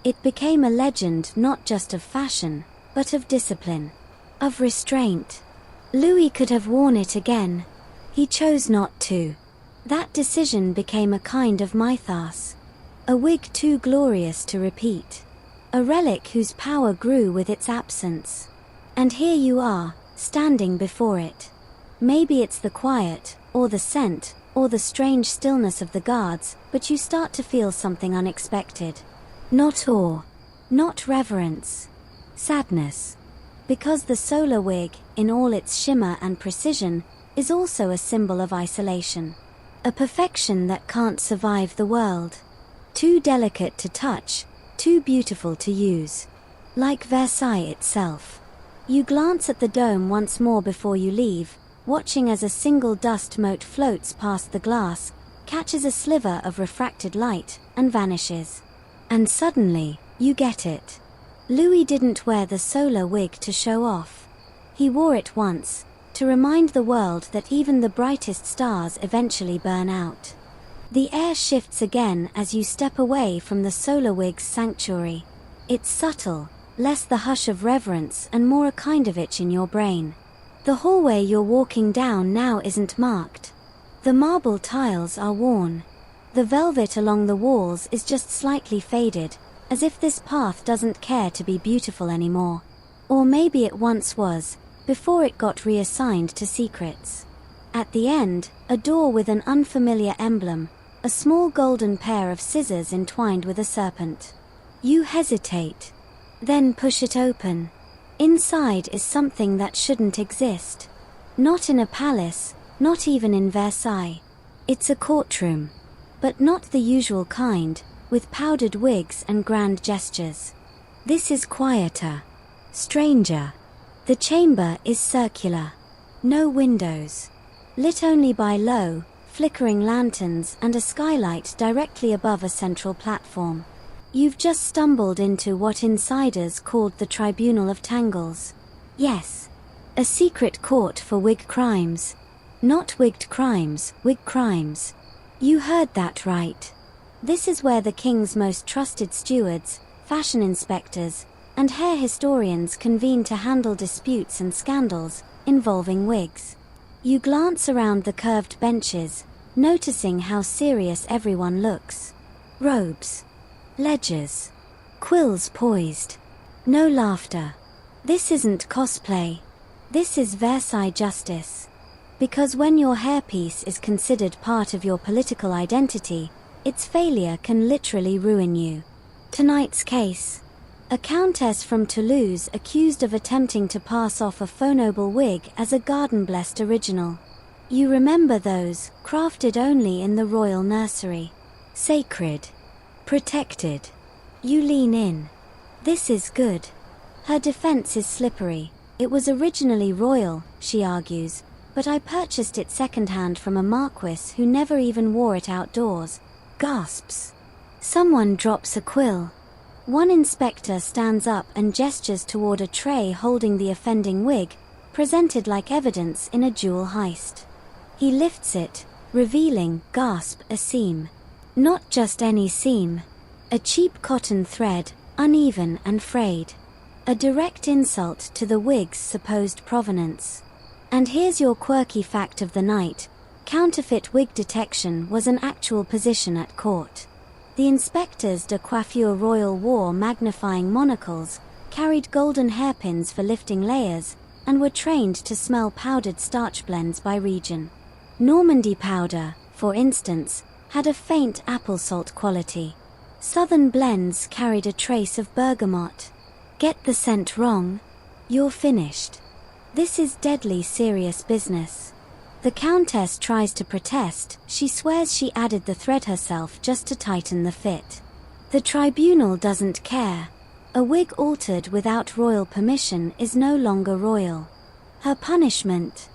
It became a legend not just of fashion, but of discipline. Of restraint. Louis could have worn it again. He chose not to. That decision became a kind of mythos. A wig too glorious to repeat. A relic whose power grew with its absence. And here you are, standing before it. Maybe it's the quiet, or the scent, or the strange stillness of the guards, but you start to feel something unexpected. Not awe. Not reverence. Sadness. Because the solar wig, in all its shimmer and precision, is also a symbol of isolation. A perfection that can't survive the world. Too delicate to touch, too beautiful to use. Like Versailles itself. You glance at the dome once more before you leave, watching as a single dust mote floats past the glass, catches a sliver of refracted light, and vanishes. And suddenly, you get it. Louis didn't wear the solar wig to show off. He wore it once, to remind the world that even the brightest stars eventually burn out. The air shifts again as you step away from the solar wig's sanctuary. It's subtle, less the hush of reverence and more a kind of itch in your brain. The hallway you're walking down now isn't marked. The marble tiles are worn. The velvet along the walls is just slightly faded, as if this path doesn't care to be beautiful anymore. Or maybe it once was, before it got reassigned to secrets. At the end, a door with an unfamiliar emblem, a small golden pair of scissors entwined with a serpent. You hesitate. Then push it open. Inside is something that shouldn't exist. Not in a palace, not even in Versailles. It's a courtroom. But not the usual kind, with powdered wigs and grand gestures. This is quieter. Stranger. The chamber is circular. No windows. Lit only by low, flickering lanterns and a skylight directly above a central platform. You've just stumbled into what insiders called the Tribunal of Tangles. Yes. A secret court for wig crimes. Not wigged crimes, wig crimes. You heard that right. This is where the king's most trusted stewards, fashion inspectors, and hair historians convene to handle disputes and scandals involving wigs. You glance around the curved benches, noticing how serious everyone looks. Robes. Ledgers. Quills poised. No laughter. This isn't cosplay. This is Versailles justice. Because when your hairpiece is considered part of your political identity, its failure can literally ruin you. Tonight's case. A countess from Toulouse accused of attempting to pass off a faux-noble wig as a garden-blessed original. You remember those, crafted only in the royal nursery. Sacred. Protected. You lean in. This is good. Her defense is slippery. It was originally royal, she argues, but I purchased it secondhand from a marquis who never even wore it outdoors. Gasps. Someone drops a quill. One inspector stands up and gestures toward a tray holding the offending wig, presented like evidence in a jewel heist. He lifts it, revealing, gasp, a seam. Not just any seam. A cheap cotton thread, uneven and frayed. A direct insult to the wig's supposed provenance. And here's your quirky fact of the night. Counterfeit wig detection was an actual position at court. The inspectors de coiffure royal wore magnifying monocles, carried golden hairpins for lifting layers, and were trained to smell powdered starch blends by region. Normandy powder, for instance, had a faint apple salt quality. Southern blends carried a trace of bergamot. Get the scent wrong, you're finished. This is deadly serious business. The Countess tries to protest. She swears she added the thread herself just to tighten the fit. The tribunal doesn't care. A wig altered without royal permission is no longer royal. Her punishment?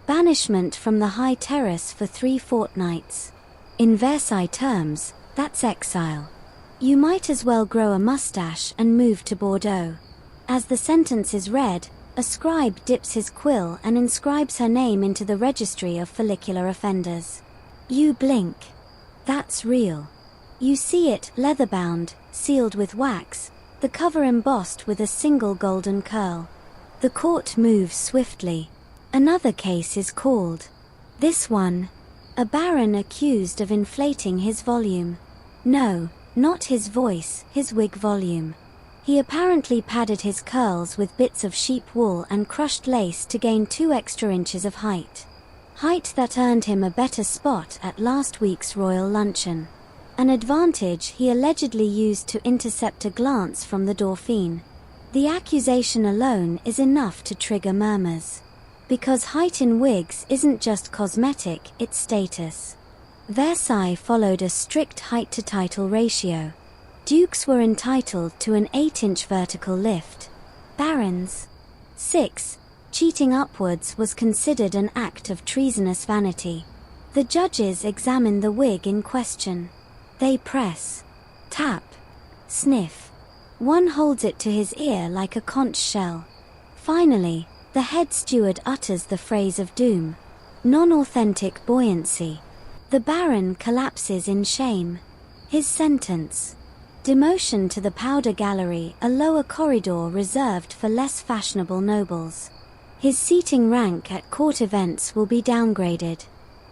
Banishment from the high terrace for 3 fortnights. In Versailles terms, that's exile. You might as well grow a mustache and move to Bordeaux. As the sentence is read, a scribe dips his quill and inscribes her name into the registry of follicular offenders. You blink. That's real. You see it, leather-bound, sealed with wax, the cover embossed with a single golden curl. The court moves swiftly. Another case is called. This one. A baron accused of inflating his volume. No, not his voice, his wig volume. He apparently padded his curls with bits of sheep wool and crushed lace to gain 2 extra inches of height. Height that earned him a better spot at last week's royal luncheon. An advantage he allegedly used to intercept a glance from the Dauphine. The accusation alone is enough to trigger murmurs. Because height in wigs isn't just cosmetic, it's status. Versailles followed a strict height-to-title ratio. Dukes were entitled to an 8-inch vertical lift. Barons. 6. Cheating upwards was considered an act of treasonous vanity. The judges examine the wig in question. They press, tap, sniff. One holds it to his ear like a conch shell. Finally, the head steward utters the phrase of doom. Non-authentic buoyancy. The baron collapses in shame. His sentence. Demotion to the powder gallery, a lower corridor reserved for less fashionable nobles. His seating rank at court events will be downgraded.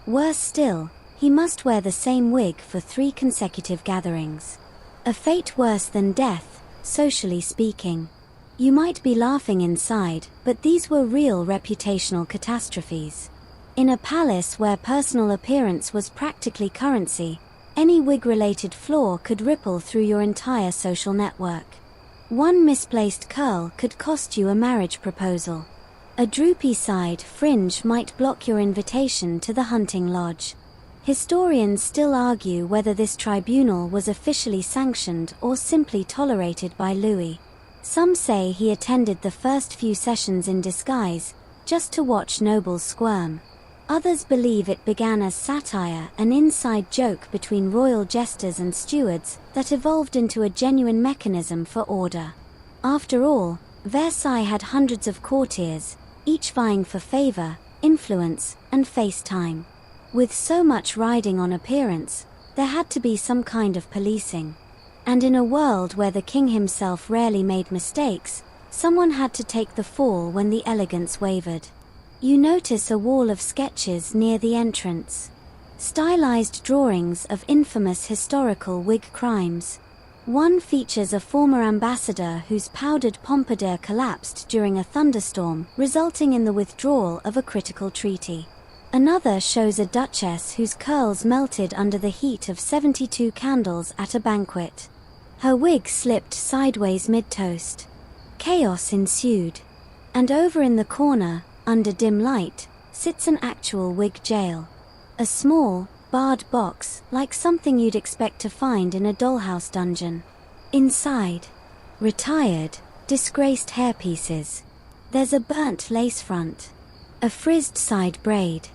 Worse still, he must wear the same wig for 3 consecutive gatherings. A fate worse than death, socially speaking. You might be laughing inside, but these were real reputational catastrophes. In a palace where personal appearance was practically currency, any wig-related flaw could ripple through your entire social network. One misplaced curl could cost you a marriage proposal. A droopy side fringe might block your invitation to the hunting lodge. Historians still argue whether this tribunal was officially sanctioned or simply tolerated by Louis. Some say he attended the first few sessions in disguise, just to watch nobles squirm. Others believe it began as satire, an inside joke between royal jesters and stewards that evolved into a genuine mechanism for order. After all, Versailles had hundreds of courtiers, each vying for favor, influence, and face time. With so much riding on appearance, there had to be some kind of policing. And in a world where the king himself rarely made mistakes, someone had to take the fall when the elegance wavered. You notice a wall of sketches near the entrance. Stylized drawings of infamous historical wig crimes. One features a former ambassador whose powdered pompadour collapsed during a thunderstorm, resulting in the withdrawal of a critical treaty. Another shows a duchess whose curls melted under the heat of 72 candles at a banquet. Her wig slipped sideways mid-toast. Chaos ensued. And over in the corner, under dim light, sits an actual wig jail. A small, barred box, like something you'd expect to find in a dollhouse dungeon. Inside, retired, disgraced hairpieces. There's a burnt lace front, a frizzed side braid,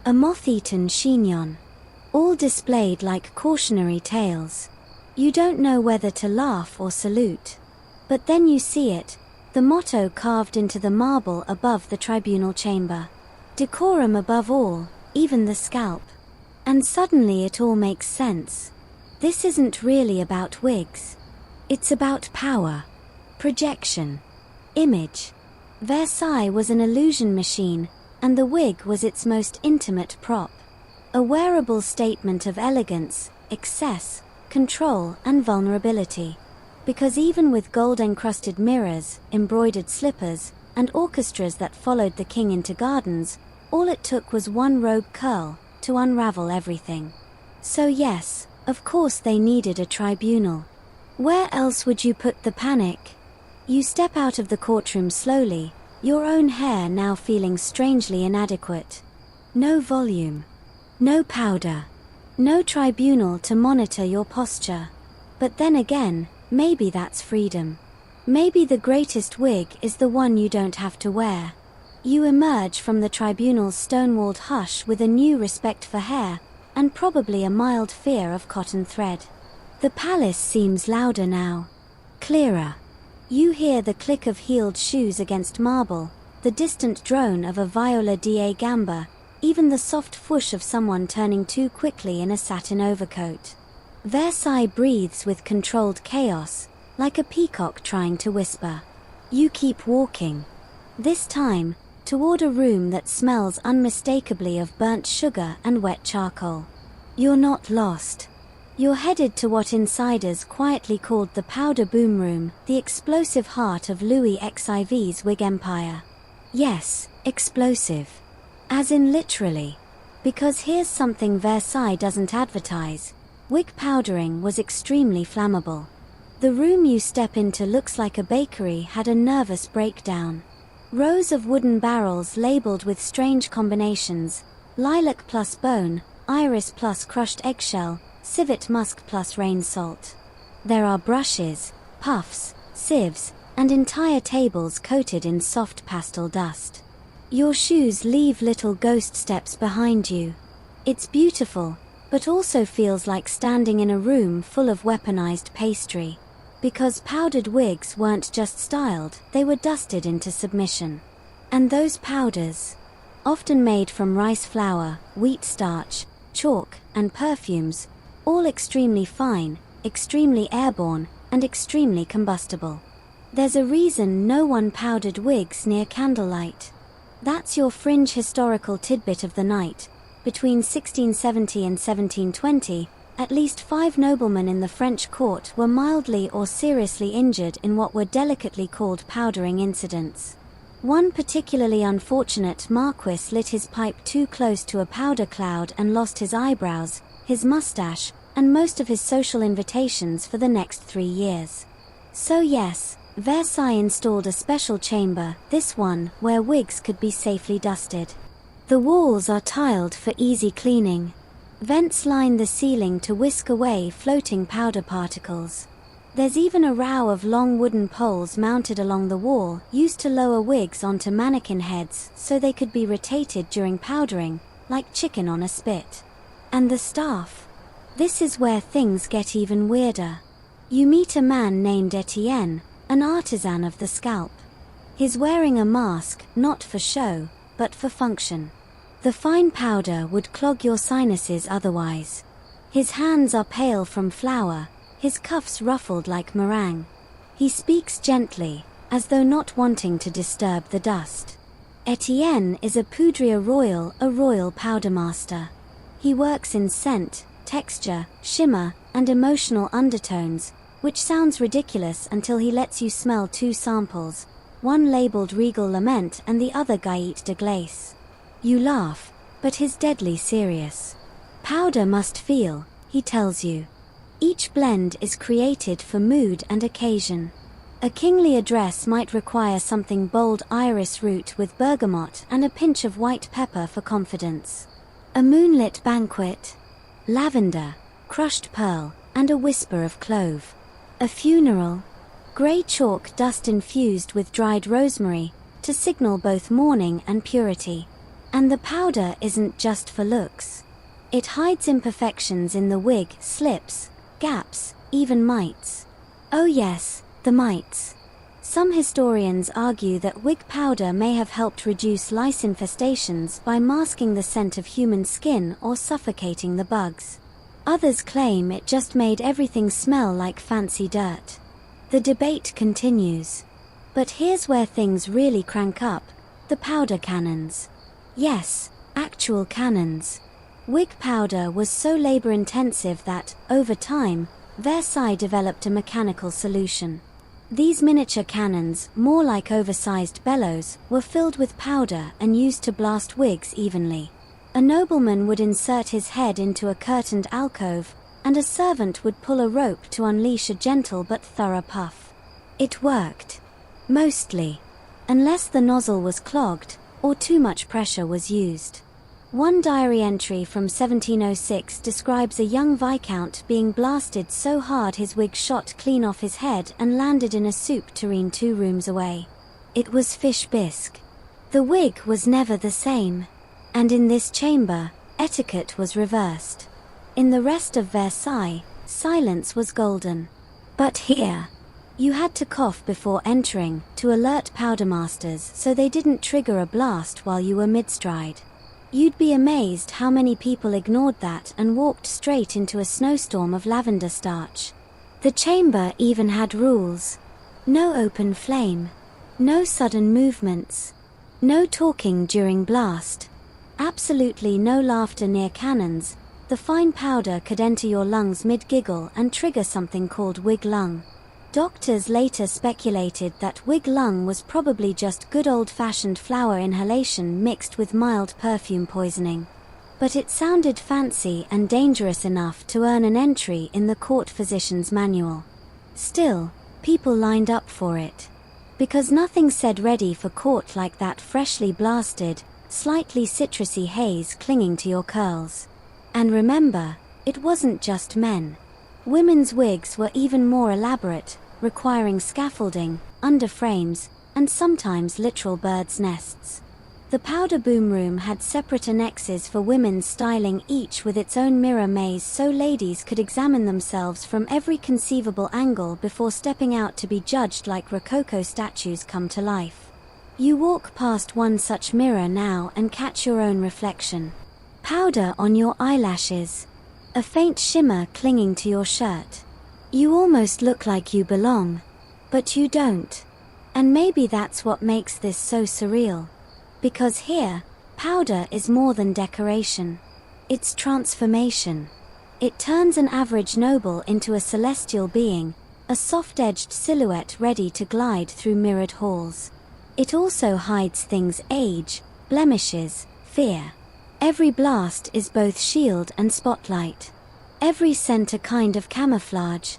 a moth-eaten chignon, all displayed like cautionary tales. You don't know whether to laugh or salute. But then you see it, the motto carved into the marble above the tribunal chamber. Decorum above all, even the scalp. And suddenly it all makes sense. This isn't really about wigs. It's about power, projection, image. Versailles was an illusion machine, and the wig was its most intimate prop. A wearable statement of elegance, excess, control, and vulnerability. Because even with gold-encrusted mirrors, embroidered slippers, and orchestras that followed the king into gardens, all it took was one robe curl to unravel everything. So yes, of course they needed a tribunal. Where else would you put the panic? You step out of the courtroom slowly, Your own hair now feeling strangely inadequate. No volume. No powder. No tribunal to monitor your posture. But then again, maybe that's freedom. Maybe the greatest wig is the one you don't have to wear. You emerge from the tribunal's stone-walled hush with a new respect for hair, and probably a mild fear of cotton thread. The palace seems louder now. Clearer. You hear the click of heeled shoes against marble, the distant drone of a viola da gamba, even the soft whoosh of someone turning too quickly in a satin overcoat. Versailles breathes with controlled chaos, like a peacock trying to whisper. You keep walking. This time, toward a room that smells unmistakably of burnt sugar and wet charcoal. You're not lost. You're headed to what insiders quietly called the powder boom room, the explosive heart of Louis XIV's wig empire. Yes, explosive. As in literally. Because here's something Versailles doesn't advertise. Wig powdering was extremely flammable. The room you step into looks like a bakery had a nervous breakdown. Rows of wooden barrels labeled with strange combinations: lilac plus bone, iris plus crushed eggshell, civet musk plus rain salt. There are brushes, puffs, sieves, and entire tables coated in soft pastel dust. Your shoes leave little ghost steps behind you. It's beautiful, but also feels like standing in a room full of weaponized pastry. Because powdered wigs weren't just styled, they were dusted into submission. And those powders, often made from rice flour, wheat starch, chalk, and perfumes, all extremely fine, extremely airborne, and extremely combustible. There's a reason no one powdered wigs near candlelight. That's your fringe historical tidbit of the night. Between 1670 and 1720, at least 5 noblemen in the French court were mildly or seriously injured in what were delicately called powdering incidents. One particularly unfortunate marquis lit his pipe too close to a powder cloud and lost his eyebrows, his mustache, and most of his social invitations for the next 3 years. So yes, Versailles installed a special chamber, this one, where wigs could be safely dusted. The walls are tiled for easy cleaning. Vents line the ceiling to whisk away floating powder particles. There's even a row of long wooden poles mounted along the wall, used to lower wigs onto mannequin heads so they could be rotated during powdering, like chicken on a spit. And the staff. This is where things get even weirder. You meet a man named Etienne, an artisan of the scalp. He's wearing a mask, not for show, but for function. The fine powder would clog your sinuses otherwise. His hands are pale from flour, his cuffs ruffled like meringue. He speaks gently, as though not wanting to disturb the dust. Etienne is a poudrier royal, a royal powder master. He works in scent, texture, shimmer, and emotional undertones, which sounds ridiculous until he lets you smell 2 samples, one labeled Regal Lament and the other Gaite de Glace. You laugh, but he's deadly serious. Powder must feel, he tells you. Each blend is created for mood and occasion. A kingly address might require something bold, iris root with bergamot and a pinch of white pepper for confidence. A moonlit banquet, lavender, crushed pearl, and a whisper of clove. A funeral, grey chalk dust infused with dried rosemary, to signal both mourning and purity. And the powder isn't just for looks. It hides imperfections in the wig, slips, gaps, even mites. Oh yes, the mites. Some historians argue that wig powder may have helped reduce lice infestations by masking the scent of human skin or suffocating the bugs. Others claim it just made everything smell like fancy dirt. The debate continues. But here's where things really crank up: the powder cannons. Yes, actual cannons. Wig powder was so labor-intensive that, over time, Versailles developed a mechanical solution. These miniature cannons, more like oversized bellows, were filled with powder and used to blast wigs evenly. A nobleman would insert his head into a curtained alcove, and a servant would pull a rope to unleash a gentle but thorough puff. It worked. Mostly. unless the nozzle was clogged, or too much pressure was used. One diary entry from 1706 describes a young viscount being blasted so hard his wig shot clean off his head and landed in a soup tureen 2 rooms away. It was fish bisque. The wig was never the same. And in this chamber, etiquette was reversed. In the rest of Versailles, silence was golden. But here, you had to cough before entering to alert powdermasters so they didn't trigger a blast while you were mid-stride. You'd be amazed how many people ignored that and walked straight into a snowstorm of lavender starch. The chamber even had rules. No open flame. No sudden movements. No talking during blast. Absolutely no laughter near cannons. The fine powder could enter your lungs mid-giggle and trigger something called wig lung. Doctors later speculated that wig lung was probably just good old-fashioned flower inhalation mixed with mild perfume poisoning. But it sounded fancy and dangerous enough to earn an entry in the court physician's manual. Still, people lined up for it. Because nothing said ready for court like that freshly blasted, slightly citrusy haze clinging to your curls. And remember, it wasn't just men. Women's wigs were even more elaborate, requiring scaffolding, underframes, and sometimes literal birds' nests. The powder boom room had separate annexes for women's styling, each with its own mirror maze so ladies could examine themselves from every conceivable angle before stepping out to be judged like Rococo statues come to life. You walk past one such mirror now and catch your own reflection. Powder on your eyelashes. A faint shimmer clinging to your shirt. You almost look like you belong. But you don't. And maybe that's what makes this so surreal. Because here, powder is more than decoration. It's transformation. It turns an average noble into a celestial being, a soft-edged silhouette ready to glide through mirrored halls. It also hides things: age, blemishes, fear. Every blast is both shield and spotlight. Every scent a kind of camouflage.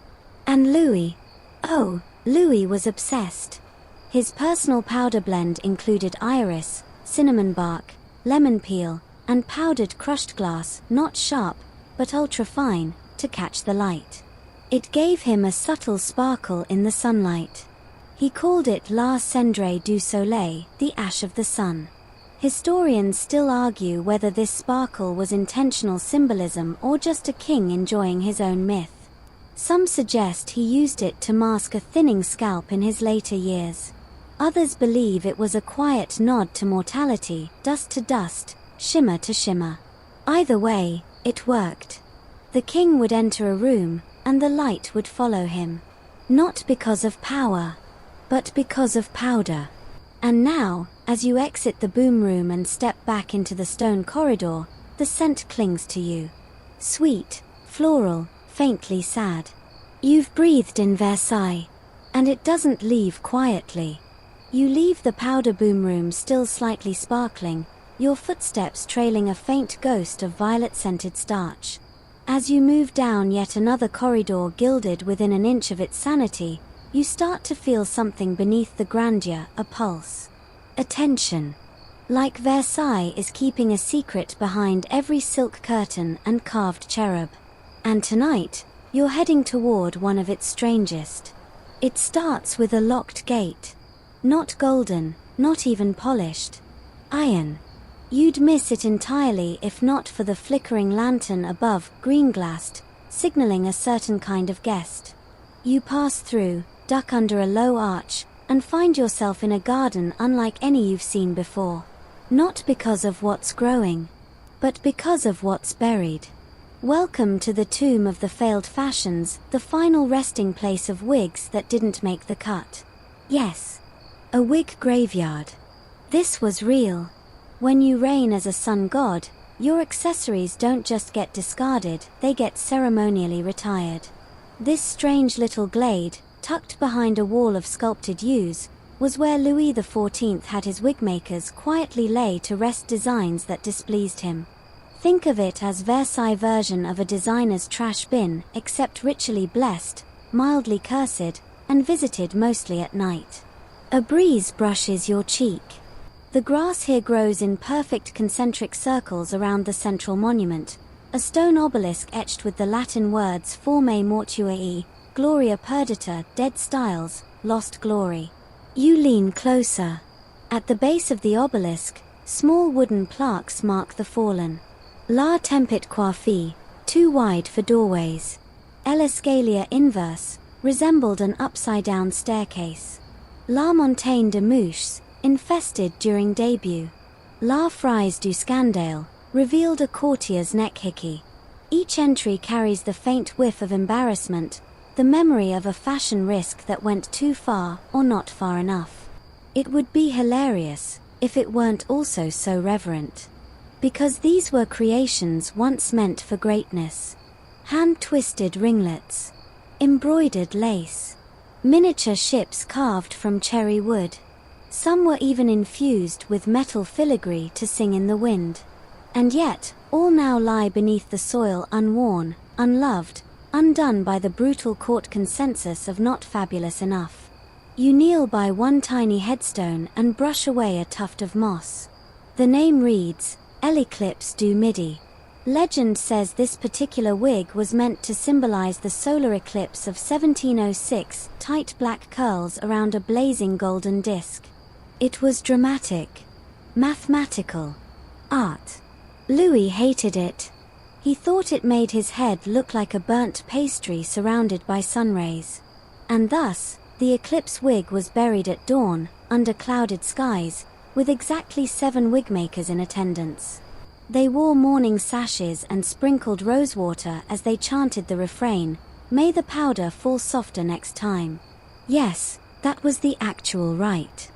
And Louis was obsessed. His personal powder blend included iris, cinnamon bark, lemon peel, and powdered crushed glass, not sharp, but ultra-fine, to catch the light. It gave him a subtle sparkle in the sunlight. He called it la cendre du soleil, the ash of the sun. Historians still argue whether this sparkle was intentional symbolism or just a king enjoying his own myth. Some suggest he used it to mask a thinning scalp in his later years. Others believe it was a quiet nod to mortality, dust to dust, shimmer to shimmer. Either way, it worked. The king would enter a room, and the light would follow him. Not because of power, but because of powder. And now, as you exit the boom room and step back into the stone corridor, the scent clings to you. Sweet, floral, faintly sad. You've breathed in Versailles. And it doesn't leave quietly. You leave the powder boom room still slightly sparkling, your footsteps trailing a faint ghost of violet-scented starch. As you move down yet another corridor gilded within an inch of its sanity, you start to feel something beneath the grandeur, a pulse. A tension. Like Versailles is keeping a secret behind every silk curtain and carved cherub. And tonight, you're heading toward one of its strangest. It starts with a locked gate. Not golden, not even polished. Iron. You'd miss it entirely if not for the flickering lantern above, green-glassed, signaling a certain kind of guest. You pass through, duck under a low arch, and find yourself in a garden unlike any you've seen before. Not because of what's growing, but because of what's buried. Welcome to the tomb of the failed fashions, the final resting place of wigs that didn't make the cut. Yes. A wig graveyard. This was real. When you reign as a sun god, your accessories don't just get discarded, they get ceremonially retired. This strange little glade, tucked behind a wall of sculpted yews, was where Louis XIV had his wigmakers quietly lay to rest designs that displeased him. Think of it as Versailles' version of a designer's trash bin, except ritually blessed, mildly cursed, and visited mostly at night. A breeze brushes your cheek. The grass here grows in perfect concentric circles around the central monument, a stone obelisk etched with the Latin words Formae Mortuae, Gloria Perdita, Dead Styles, Lost Glory. You lean closer. At the base of the obelisk, small wooden plaques mark the fallen. La Tempit Coiffée, too wide for doorways. L'escalier inverse, resembled an upside-down staircase. La Montagne de Mouches, infested during debut. La Frise du Scandale, revealed a courtier's neck hickey. Each entry carries the faint whiff of embarrassment, the memory of a fashion risk that went too far or not far enough. It would be hilarious if it weren't also so reverent. Because these were creations once meant for greatness. Hand-twisted ringlets, embroidered lace, miniature ships carved from cherry wood. Some were even infused with metal filigree to sing in the wind. And yet, all now lie beneath the soil unworn, unloved, undone by the brutal court consensus of not fabulous enough. You kneel by one tiny headstone and brush away a tuft of moss. The name reads, L'Eclipse du Midi. Legend says this particular wig was meant to symbolize the solar eclipse of 1706, tight black curls around a blazing golden disc. It was dramatic, mathematical, art. Louis hated it. He thought it made his head look like a burnt pastry surrounded by sunrays. And thus, the eclipse wig was buried at dawn, under clouded skies, with exactly 7 wigmakers in attendance. They wore mourning sashes and sprinkled rosewater as they chanted the refrain, "May the powder fall softer next time." Yes, that was the actual rite.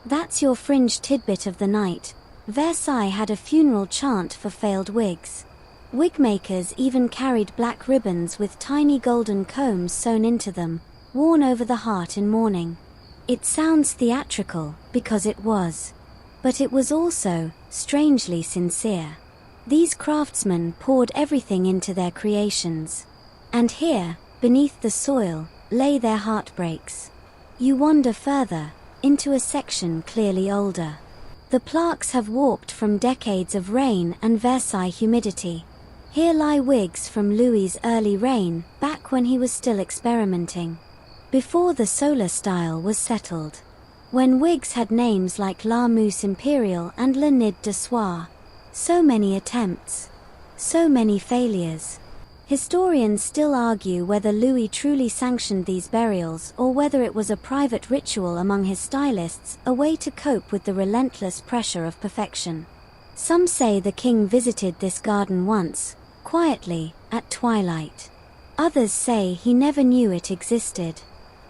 That's your fringe tidbit of the night. Versailles had a funeral chant for failed wigs. Wigmakers even carried black ribbons with tiny golden combs sewn into them, worn over the heart in mourning. It sounds theatrical, because it was. But it was also, strangely sincere. These craftsmen poured everything into their creations. And here, beneath the soil, lay their heartbreaks. You wander further, into a section clearly older. The plaques have warped from decades of rain and Versailles humidity. Here lie wigs from Louis's early reign, back when he was still experimenting. Before the solar style was settled. When wigs had names like La Mousse Imperial and Le Nid de Soie. So many attempts. So many failures. Historians still argue whether Louis truly sanctioned these burials or whether it was a private ritual among his stylists, a way to cope with the relentless pressure of perfection. Some say the king visited this garden once, quietly, at twilight. Others say he never knew it existed.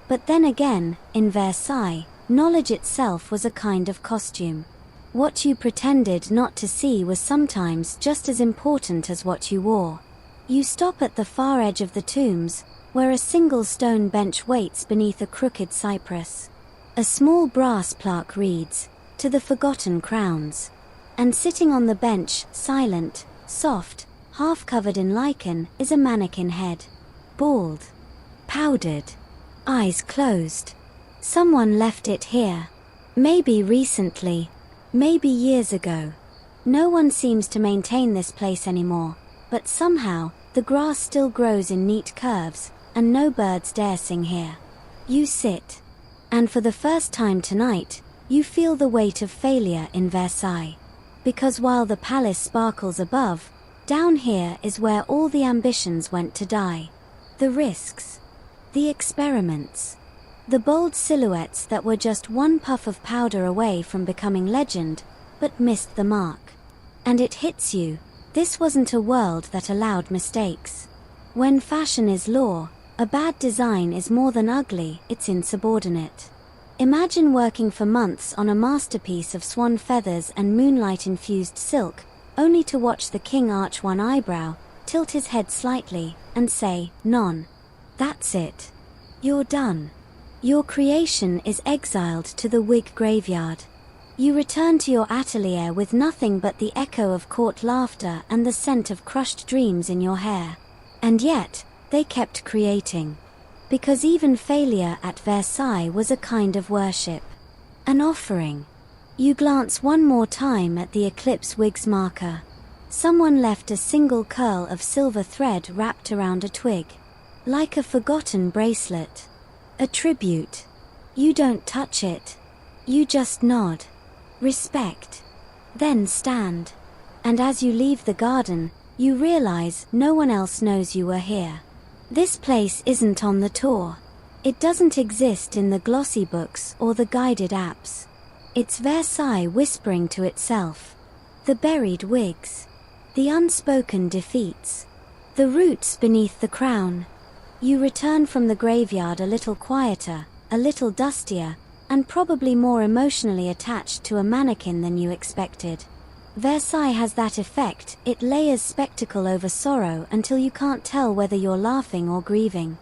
But then again, in Versailles, knowledge itself was a kind of costume. What you pretended not to see was sometimes just as important as what you wore. You stop at the far edge of the tombs, where a single stone bench waits beneath a crooked cypress. A small brass plaque reads, "To the Forgotten Crowns." And sitting on the bench, silent, soft, half covered in lichen, is a mannequin head. Bald. Powdered. Eyes closed. Someone left it here. Maybe recently. Maybe years ago. No one seems to maintain this place anymore, but somehow, the grass still grows in neat curves, and no birds dare sing here. You sit. And for the first time tonight, you feel the weight of failure in Versailles. Because while the palace sparkles above, down here is where all the ambitions went to die. The risks. The experiments. The bold silhouettes that were just one puff of powder away from becoming legend, but missed the mark. And it hits you. This wasn't a world that allowed mistakes. When fashion is law, a bad design is more than ugly, it's insubordinate. Imagine working for months on a masterpiece of swan feathers and moonlight-infused silk, only to watch the king arch one eyebrow, tilt his head slightly, and say, "Non. That's it. You're done." Your creation is exiled to the wig graveyard. You return to your atelier with nothing but the echo of court laughter and the scent of crushed dreams in your hair. And yet, they kept creating. Because even failure at Versailles was a kind of worship. An offering. You glance one more time at the eclipse wig's marker. Someone left a single curl of silver thread wrapped around a twig. Like a forgotten bracelet. A tribute. You don't touch it. You just nod. Respect. Then stand. And as you leave the garden, you realize no one else knows you were here. This place isn't on the tour. It doesn't exist in the glossy books or the guided apps. It's Versailles whispering to itself. The buried wigs. The unspoken defeats. The roots beneath the crown. You return from the graveyard a little quieter, a little dustier, and probably more emotionally attached to a mannequin than you expected. Versailles has that effect, it layers spectacle over sorrow until you can't tell whether you're laughing or grieving.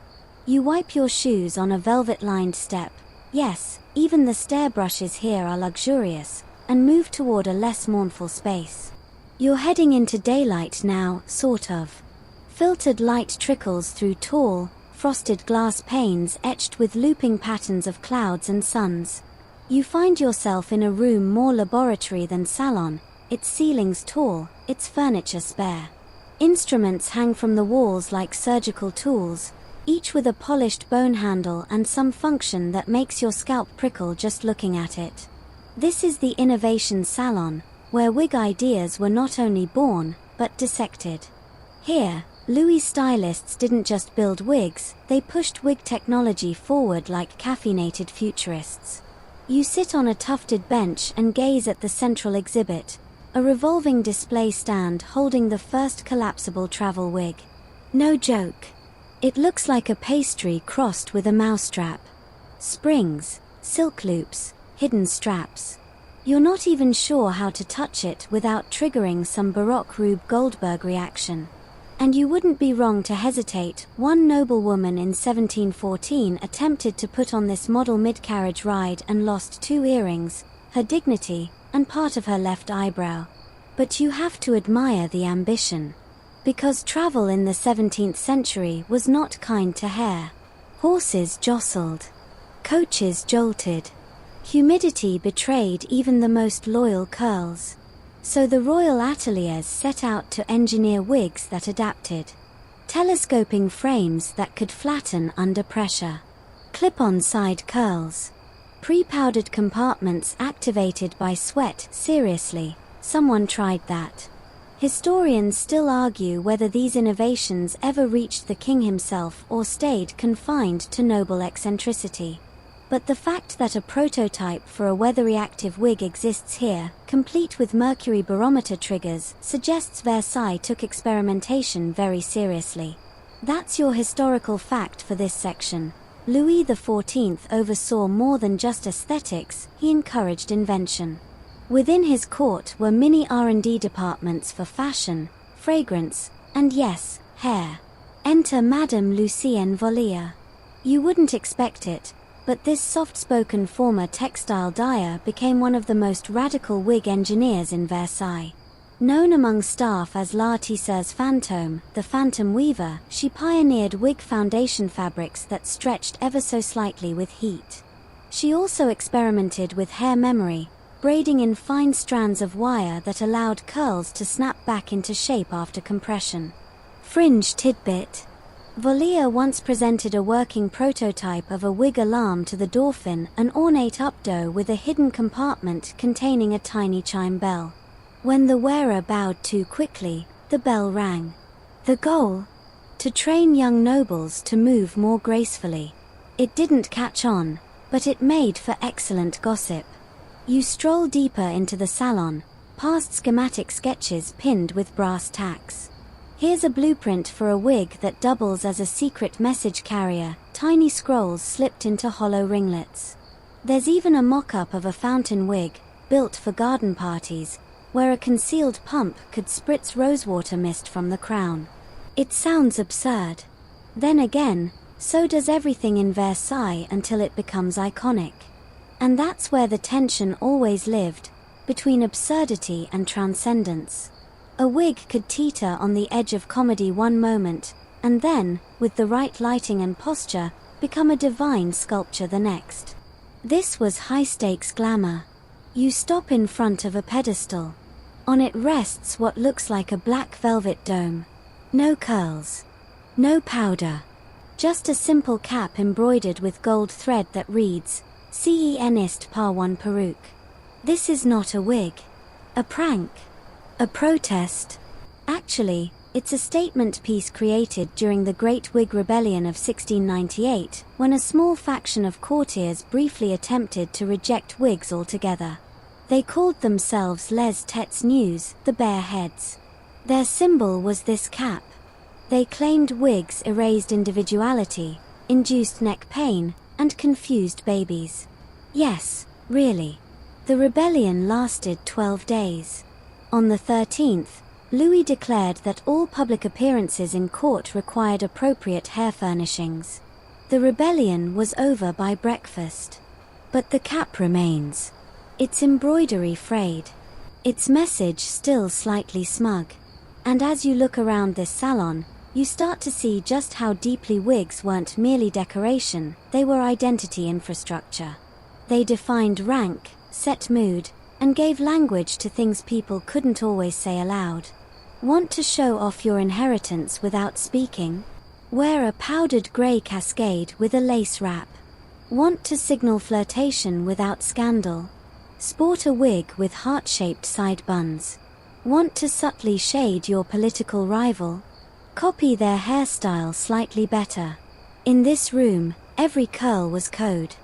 You wipe your shoes on a velvet-lined step. Yes, even the stair brushes here are luxurious, and move toward a less mournful space. You're heading into daylight now, sort of. Filtered light trickles through tall, frosted glass panes etched with looping patterns of clouds and suns. You find yourself in a room more laboratory than salon, its ceilings tall, its furniture spare. Instruments hang from the walls like surgical tools, each with a polished bone handle and some function that makes your scalp prickle just looking at it. This is the innovation salon, where wig ideas were not only born, but dissected. Here, Louis stylists didn't just build wigs, they pushed wig technology forward like caffeinated futurists. You sit on a tufted bench and gaze at the central exhibit, a revolving display stand holding the first collapsible travel wig. No joke. It looks like a pastry crossed with a mousetrap. Springs, silk loops, hidden straps. You're not even sure how to touch it without triggering some Baroque Rube Goldberg reaction. And you wouldn't be wrong to hesitate. One noblewoman in 1714 attempted to put on this model mid-carriage ride and lost 2 earrings, her dignity, and part of her left eyebrow. But you have to admire the ambition. Because travel in the 17th century was not kind to hair. Horses jostled. Coaches jolted. Humidity betrayed even the most loyal curls. So the royal ateliers set out to engineer wigs that adapted. Telescoping frames that could flatten under pressure. Clip-on side curls. Pre-powdered compartments activated by sweat. Seriously, someone tried that. Historians still argue whether these innovations ever reached the king himself or stayed confined to noble eccentricity. But the fact that a prototype for a weather-reactive wig exists here, complete with mercury barometer triggers, suggests Versailles took experimentation very seriously. That's your historical fact for this section. Louis XIV oversaw more than just aesthetics, he encouraged invention. Within his court were mini R&D departments for fashion, fragrance, and yes, hair. Enter Madame Lucienne Vollier. You wouldn't expect it, but this soft-spoken former textile dyer became one of the most radical wig engineers in Versailles. Known among staff as La Tisseuse Fantôme, the Phantom Weaver, she pioneered wig foundation fabrics that stretched ever so slightly with heat. She also experimented with hair memory, braiding in fine strands of wire that allowed curls to snap back into shape after compression. Fringe tidbit. Vollier once presented a working prototype of a wig alarm to the Dauphin, an ornate updo with a hidden compartment containing a tiny chime bell. When the wearer bowed too quickly, the bell rang. The goal? To train young nobles to move more gracefully. It didn't catch on, but it made for excellent gossip. You stroll deeper into the salon, past schematic sketches pinned with brass tacks. Here's a blueprint for a wig that doubles as a secret message carrier, tiny scrolls slipped into hollow ringlets. There's even a mock-up of a fountain wig, built for garden parties, where a concealed pump could spritz rosewater mist from the crown. It sounds absurd. Then again, so does everything in Versailles until it becomes iconic. And that's where the tension always lived, between absurdity and transcendence. A wig could teeter on the edge of comedy one moment, and then, with the right lighting and posture, become a divine sculpture the next. This was high-stakes glamour. You stop in front of a pedestal. On it rests what looks like a black velvet dome. No curls. No powder. Just a simple cap embroidered with gold thread that reads, "Cenist par one peruque." This is not a wig. A prank. A protest. Actually, it's a statement piece created during the Great Whig Rebellion of 1698, when a small faction of courtiers briefly attempted to reject wigs altogether. They called themselves les têtes nues, the bare heads. Their symbol was this cap. They claimed wigs erased individuality, induced neck pain, and confused babies. Yes, really. The rebellion lasted 12 days. On the 13th, Louis declared that all public appearances in court required appropriate hair furnishings. The rebellion was over by breakfast. But the cap remains. Its embroidery frayed. Its message still slightly smug. And as you look around this salon, you start to see just how deeply wigs weren't merely decoration, they were identity infrastructure. They defined rank, set mood, and gave language to things people couldn't always say aloud. Want to show off your inheritance without speaking? Wear a powdered grey cascade with a lace wrap. Want to signal flirtation without scandal? Sport a wig with heart-shaped side buns. Want to subtly shade your political rival? Copy their hairstyle slightly better. In this room, every curl was code.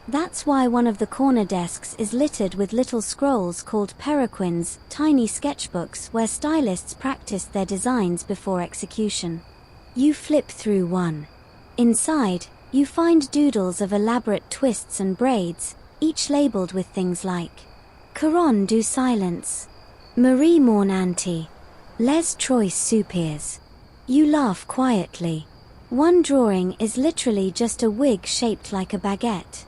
That's why one of the corner desks is littered with little scrolls called perroquins, tiny sketchbooks where stylists practiced their designs before execution. You flip through one. Inside, you find doodles of elaborate twists and braids, each labeled with things like Caron du silence, Marie mon auntie, Les choice soupirs. You laugh quietly. One drawing is literally just a wig shaped like a baguette.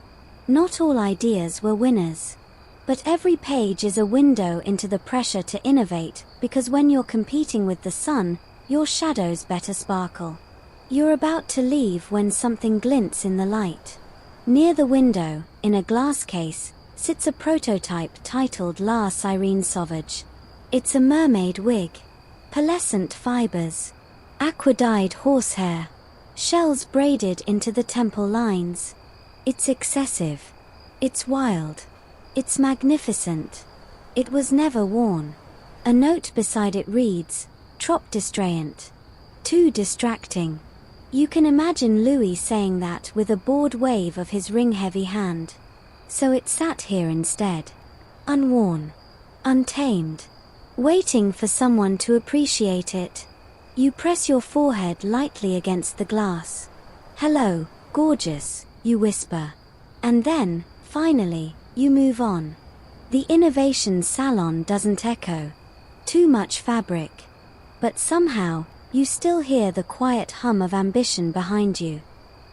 Not all ideas were winners. But every page is a window into the pressure to innovate, because when you're competing with the sun, your shadows better sparkle. You're about to leave when something glints in the light. Near the window, in a glass case, sits a prototype titled La Sirene Sauvage. It's a mermaid wig. Pearlescent fibers. Aqua-dyed horsehair. Shells braided into the temple lines. It's excessive. It's wild. It's magnificent. It was never worn. A note beside it reads, "Trop distrayant." Too distracting. You can imagine Louis saying that with a bored wave of his ring-heavy hand. So it sat here instead. Unworn. Untamed. Waiting for someone to appreciate it. You press your forehead lightly against the glass. "Hello, gorgeous," you whisper. And then, finally, you move on. The innovation salon doesn't echo. Too much fabric. But somehow, you still hear the quiet hum of ambition behind you.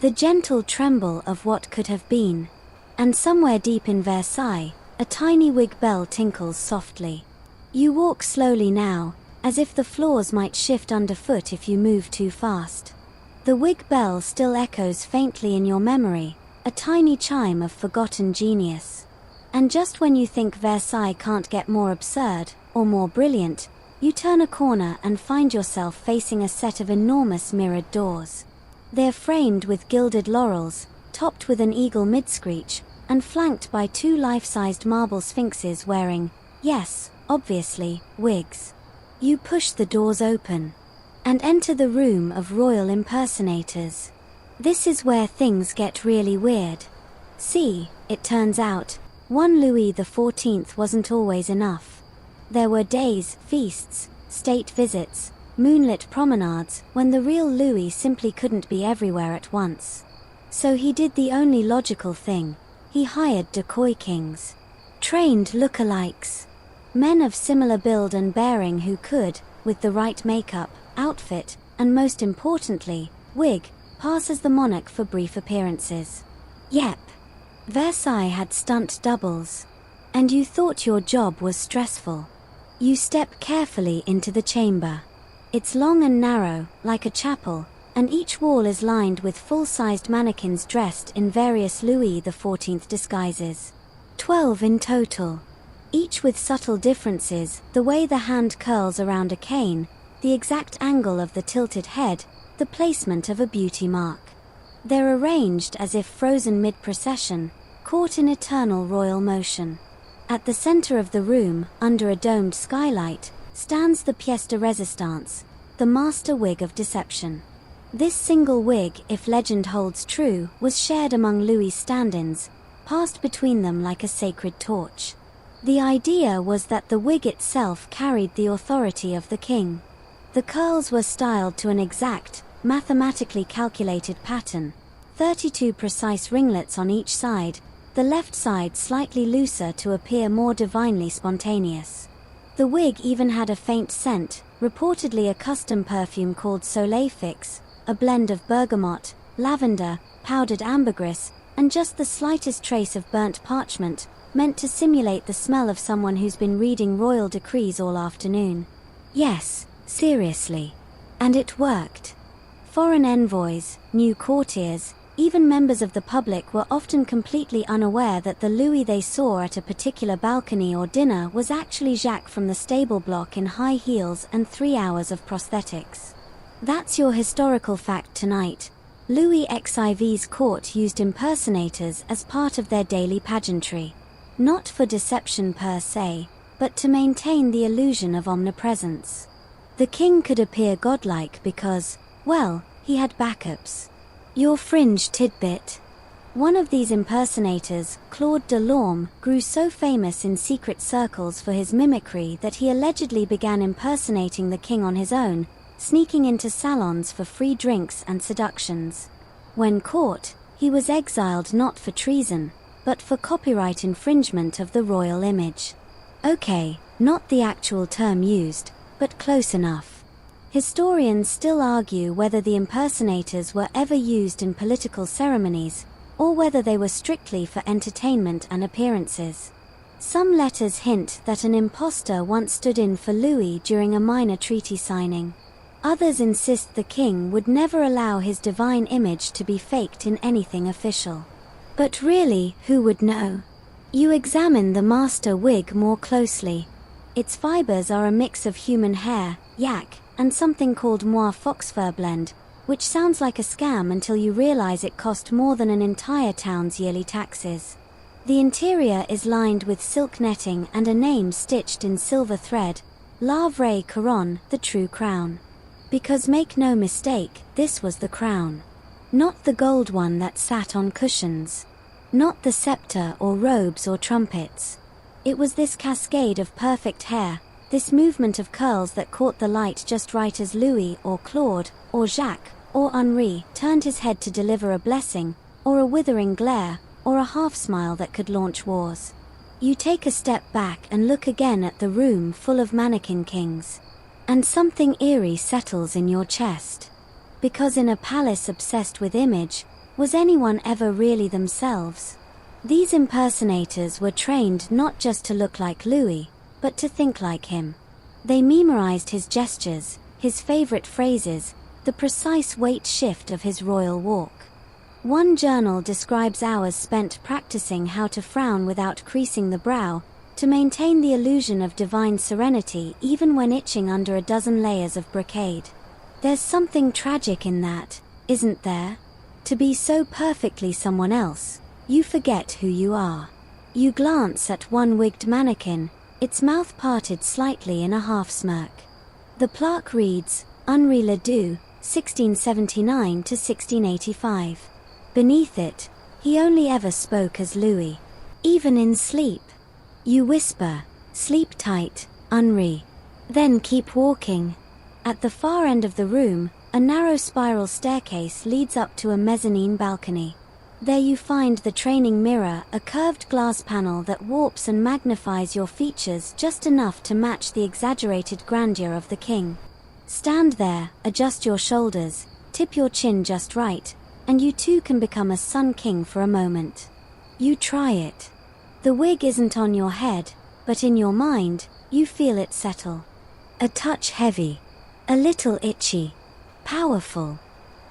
The gentle tremble of what could have been. And somewhere deep in Versailles, a tiny wig bell tinkles softly. You walk slowly now, as if the floors might shift underfoot if you move too fast. The wig bell still echoes faintly in your memory, a tiny chime of forgotten genius. And just when you think Versailles can't get more absurd, or more brilliant, you turn a corner and find yourself facing a set of enormous mirrored doors. They're framed with gilded laurels, topped with an eagle mid-screech, and flanked by two life-sized marble sphinxes wearing, yes, obviously, wigs. You push the doors open and enter the room of royal impersonators. This is where things get really weird. See, it turns out, one Louis XIV wasn't always enough. There were days, feasts, state visits, moonlit promenades when the real Louis simply couldn't be everywhere at once. So he did the only logical thing. He hired decoy kings. Trained lookalikes. Men of similar build and bearing who could, with the right makeup, outfit, and most importantly, wig, pass as the monarch for brief appearances. Yep. Versailles had stunt doubles. And you thought your job was stressful. You step carefully into the chamber. It's long and narrow, like a chapel, and each wall is lined with full-sized mannequins dressed in various Louis XIV disguises. 12 in total. Each with subtle differences, the way the hand curls around a cane, the exact angle of the tilted head, the placement of a beauty mark. They're arranged as if frozen mid-procession, caught in eternal royal motion. At the center of the room, under a domed skylight, stands the pièce de résistance, the master wig of deception. This single wig, if legend holds true, was shared among Louis' stand-ins, passed between them like a sacred torch. The idea was that the wig itself carried the authority of the king. The curls were styled to an exact, mathematically calculated pattern, 32 precise ringlets on each side, the left side slightly looser to appear more divinely spontaneous. The wig even had a faint scent, reportedly a custom perfume called Soleil Fix, a blend of bergamot, lavender, powdered ambergris, and just the slightest trace of burnt parchment, meant to simulate the smell of someone who's been reading royal decrees all afternoon. Yes, seriously. And it worked. Foreign envoys, new courtiers, even members of the public were often completely unaware that the Louis they saw at a particular balcony or dinner was actually Jacques from the stable block in high heels and 3 hours of prosthetics. That's your historical fact tonight. Louis XIV's court used impersonators as part of their daily pageantry. Not for deception per se, but to maintain the illusion of omnipresence. The king could appear godlike because, well, he had backups. Your fringe tidbit. One of these impersonators, Claude de Lorme, grew so famous in secret circles for his mimicry that he allegedly began impersonating the king on his own, sneaking into salons for free drinks and seductions. When caught, he was exiled not for treason, but for copyright infringement of the royal image. Okay, not the actual term used, but close enough. Historians still argue whether the impersonators were ever used in political ceremonies, or whether they were strictly for entertainment and appearances. Some letters hint that an impostor once stood in for Louis during a minor treaty signing. Others insist the king would never allow his divine image to be faked in anything official. But really, who would know? You examine the master wig more closely. Its fibers are a mix of human hair, yak, and something called moire foxfur blend, which sounds like a scam until you realize it cost more than an entire town's yearly taxes. The interior is lined with silk netting and a name stitched in silver thread, La Vraie Couronne, the true crown. Because make no mistake, this was the crown. Not the gold one that sat on cushions. Not the scepter or robes or trumpets. It was this cascade of perfect hair, this movement of curls that caught the light just right as Louis or Claude, or Jacques, or Henri turned his head to deliver a blessing, or a withering glare, or a half-smile that could launch wars. You take a step back and look again at the room full of mannequin kings. And something eerie settles in your chest. Because in a palace obsessed with image, was anyone ever really themselves? These impersonators were trained not just to look like Louis, but to think like him. They memorized his gestures, his favorite phrases, the precise weight shift of his royal walk. One journal describes hours spent practicing how to frown without creasing the brow, to maintain the illusion of divine serenity even when itching under a dozen layers of brocade. There's something tragic in that, isn't there? To be so perfectly someone else, you forget who you are. You glance at one wigged mannequin, its mouth parted slightly in a half-smirk. The plaque reads, Henri Ledoux, 1679 to 1685. Beneath it, he only ever spoke as Louis. Even in sleep. You whisper, sleep tight, Henri. Then keep walking. At the far end of the room, a narrow spiral staircase leads up to a mezzanine balcony. There you find the training mirror, a curved glass panel that warps and magnifies your features just enough to match the exaggerated grandeur of the king. Stand there, adjust your shoulders, tip your chin just right, and you too can become a sun king for a moment. You try it. The wig isn't on your head, but in your mind, you feel it settle. A touch heavy. A little itchy. Powerful.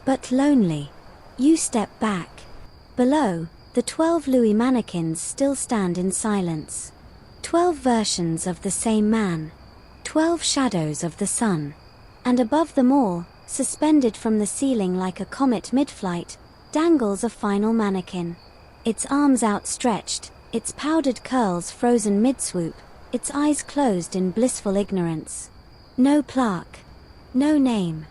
but lonely. You step back. Below, the 12 Louis mannequins still stand in silence. 12 versions of the same man. 12 shadows of the sun. And above them all, suspended from the ceiling like a comet mid-flight, dangles a final mannequin. Its arms outstretched, its powdered curls frozen mid-swoop, its eyes closed in blissful ignorance. No plaque. No name.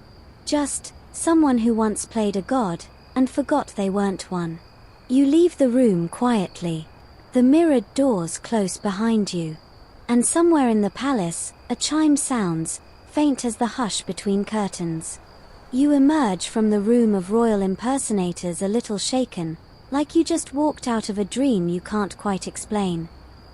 Just someone who once played a god and forgot they weren't one. You leave the room quietly. The mirrored doors close behind you. And somewhere in the palace, a chime sounds, faint as the hush between curtains. You emerge from the room of royal impersonators a little shaken, like you just walked out of a dream you can't quite explain.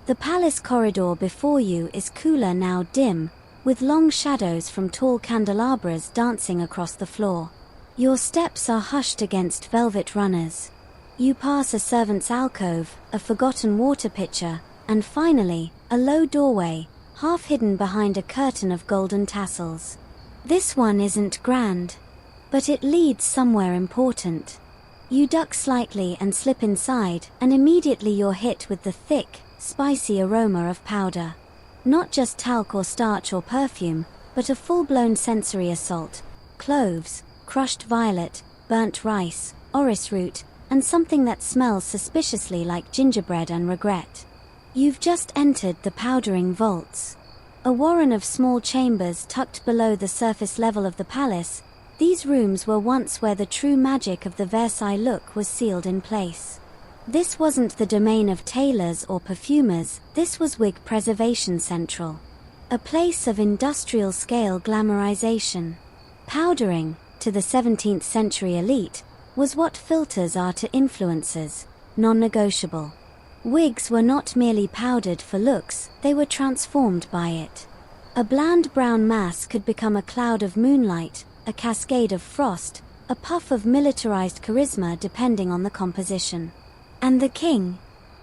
The palace corridor before you is cooler now, dim, with long shadows from tall candelabras dancing across the floor. Your steps are hushed against velvet runners. You pass a servant's alcove, a forgotten water pitcher, and finally, a low doorway, half hidden behind a curtain of golden tassels. This one isn't grand, but it leads somewhere important. You duck slightly and slip inside, and immediately you're hit with the thick, spicy aroma of powder. Not just talc or starch or perfume, but a full-blown sensory assault. Cloves, crushed violet, burnt rice, orris root, and something that smells suspiciously like gingerbread and regret. You've just entered the powdering vaults. A warren of small chambers tucked below the surface level of the palace. These rooms were once where the true magic of the Versailles look was sealed in place. This wasn't the domain of tailors or perfumers, this was wig preservation central. A place of industrial-scale glamorization. Powdering, to the 17th century elite, was what filters are to influencers, non-negotiable. Wigs were not merely powdered for looks, they were transformed by it. A bland brown mass could become a cloud of moonlight, a cascade of frost, a puff of militarized charisma depending on the composition. And the king?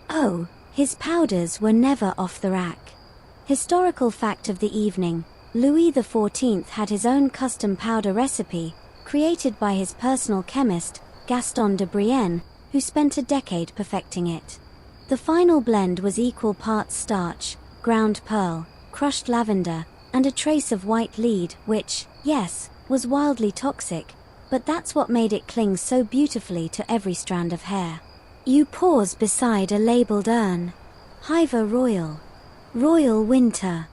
Oh, his powders were never off the rack. Historical fact of the evening, Louis XIV had his own custom powder recipe, created by his personal chemist, Gaston de Brienne, who spent a decade perfecting it. The final blend was equal parts starch, ground pearl, crushed lavender, and a trace of white lead, which, yes, was wildly toxic, but that's what made it cling so beautifully to every strand of hair. You pause beside a labeled urn. Hiver Royal. Royal Winter.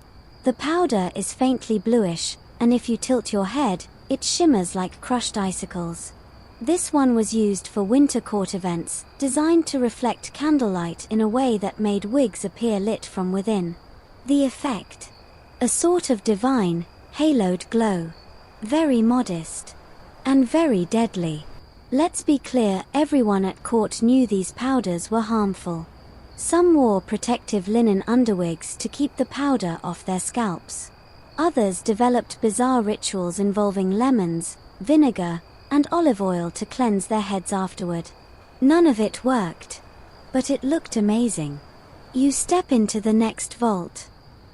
The powder is faintly bluish, and if you tilt your head, it shimmers like crushed icicles. This one was used for winter court events, designed to reflect candlelight in a way that made wigs appear lit from within. The effect? A sort of divine, haloed glow. Very modest. And very deadly. Let's be clear, everyone at court knew these powders were harmful. Some wore protective linen underwigs to keep the powder off their scalps. Others developed bizarre rituals involving lemons, vinegar, and olive oil to cleanse their heads afterward. None of it worked. But it looked amazing. You step into the next vault.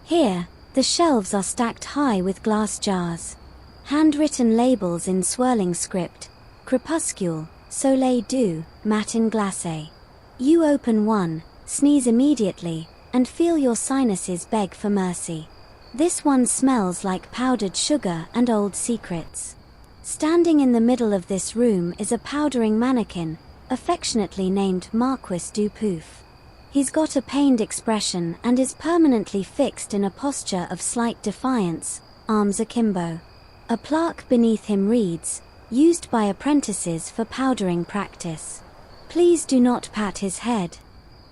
Here, the shelves are stacked high with glass jars. Handwritten labels in swirling script. Crepuscule, Soleil Doux, Matin Glacé. You open one, sneeze immediately, and feel your sinuses beg for mercy. This one smells like powdered sugar and old secrets. Standing in the middle of this room is a powdering mannequin, affectionately named Marquis du Pouf. He's got a pained expression and is permanently fixed in a posture of slight defiance, arms akimbo. A plaque beneath him reads, "Used by apprentices for powdering practice. Please do not pat his head.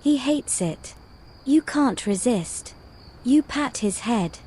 He hates it." You can't resist. You pat his head.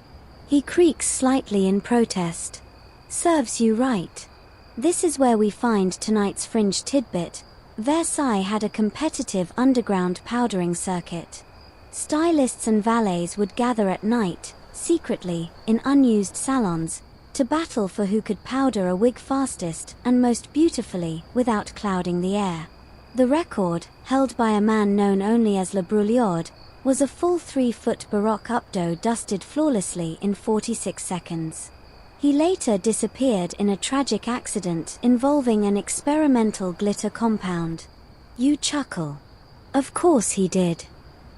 He creaks slightly in protest. Serves you right. This is where we find tonight's fringe tidbit. Versailles had a competitive underground powdering circuit. Stylists and valets would gather at night, secretly, in unused salons, to battle for who could powder a wig fastest and most beautifully without clouding the air. The record, held by a man known only as Le Brûliard, was a full 3-foot Baroque updo dusted flawlessly in 46 seconds. He later disappeared in a tragic accident involving an experimental glitter compound. You chuckle. Of course he did.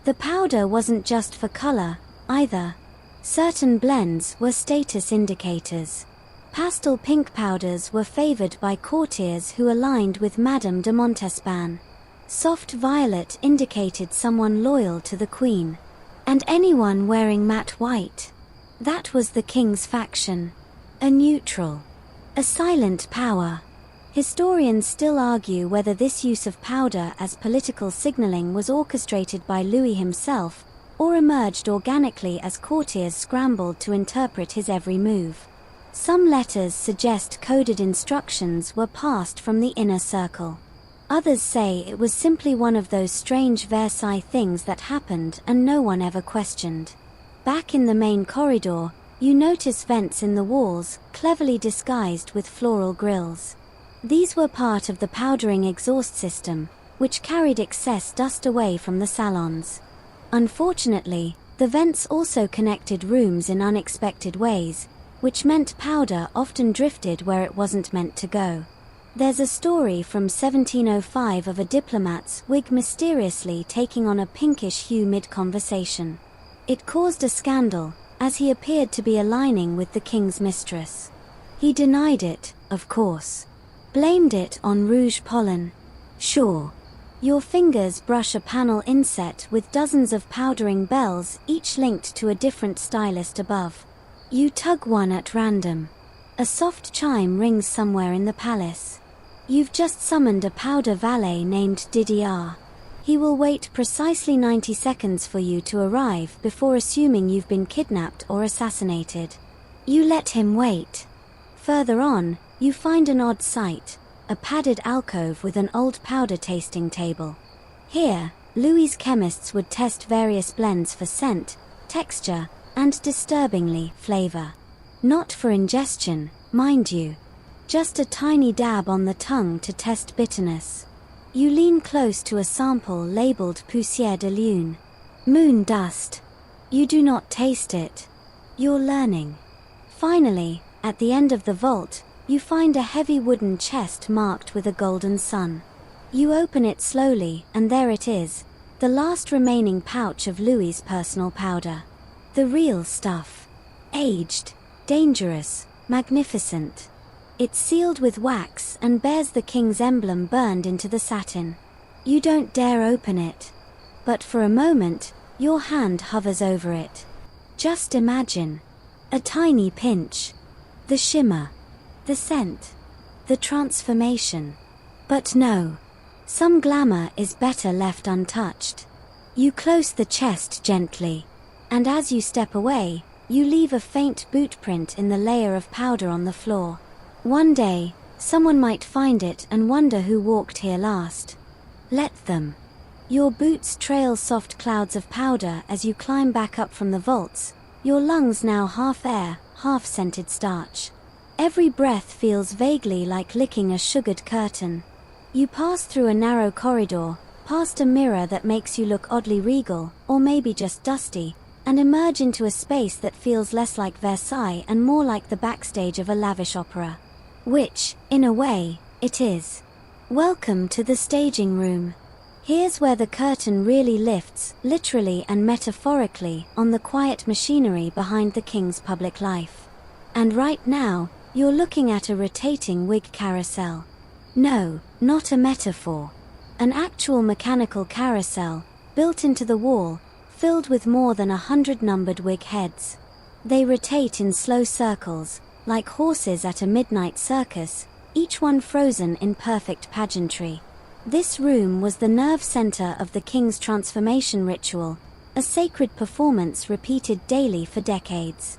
The powder wasn't just for color, either. Certain blends were status indicators. Pastel pink powders were favored by courtiers who aligned with Madame de Montespan. Soft violet indicated someone loyal to the queen. And anyone wearing matte white. That was the king's faction. A neutral. A silent power. Historians still argue whether this use of powder as political signaling was orchestrated by Louis himself, or emerged organically as courtiers scrambled to interpret his every move. Some letters suggest coded instructions were passed from the inner circle. Others say it was simply one of those strange Versailles things that happened and no one ever questioned. Back in the main corridor, you notice vents in the walls, cleverly disguised with floral grills. These were part of the powdering exhaust system, which carried excess dust away from the salons. Unfortunately, the vents also connected rooms in unexpected ways, which meant powder often drifted where it wasn't meant to go. There's a story from 1705 of a diplomat's wig mysteriously taking on a pinkish hue mid-conversation. It caused a scandal, as he appeared to be aligning with the king's mistress. He denied it, of course. Blamed it on rouge pollen. Sure. Your fingers brush a panel inset with dozens of powdering bells, each linked to a different stylist above. You tug one at random. A soft chime rings somewhere in the palace. You've just summoned a powder valet named Didier. He will wait precisely 90 seconds for you to arrive before assuming you've been kidnapped or assassinated. You let him wait. Further on, you find an odd sight, a padded alcove with an old powder tasting table. Here, Louis' chemists would test various blends for scent, texture, and disturbingly, flavor. Not for ingestion, mind you. Just a tiny dab on the tongue to test bitterness. You lean close to a sample labeled poussière de lune. Moon dust. You do not taste it. You're learning. Finally, at the end of the vault, you find a heavy wooden chest marked with a golden sun. You open it slowly, and there it is, the last remaining pouch of Louis' personal powder. The real stuff. Aged, dangerous, magnificent. It's sealed with wax and bears the king's emblem burned into the satin. You don't dare open it. But for a moment, your hand hovers over it. Just imagine. A tiny pinch. The shimmer. The scent. The transformation. But no. Some glamour is better left untouched. You close the chest gently. And as you step away, you leave a faint boot print in the layer of powder on the floor. One day, someone might find it and wonder who walked here last. Let them. Your boots trail soft clouds of powder as you climb back up from the vaults, your lungs now half air, half scented starch. Every breath feels vaguely like licking a sugared curtain. You pass through a narrow corridor, past a mirror that makes you look oddly regal, or maybe just dusty, and emerge into a space that feels less like Versailles and more like the backstage of a lavish opera. Which, in a way, it is. Welcome to the staging room. Here's where the curtain really lifts, literally and metaphorically, on the quiet machinery behind the king's public life. And right now, you're looking at a rotating wig carousel. No, not a metaphor. An actual mechanical carousel, built into the wall, filled with more than 100 numbered wig heads. They rotate in slow circles, like horses at a midnight circus, each one frozen in perfect pageantry. This room was the nerve center of the king's transformation ritual, a sacred performance repeated daily for decades.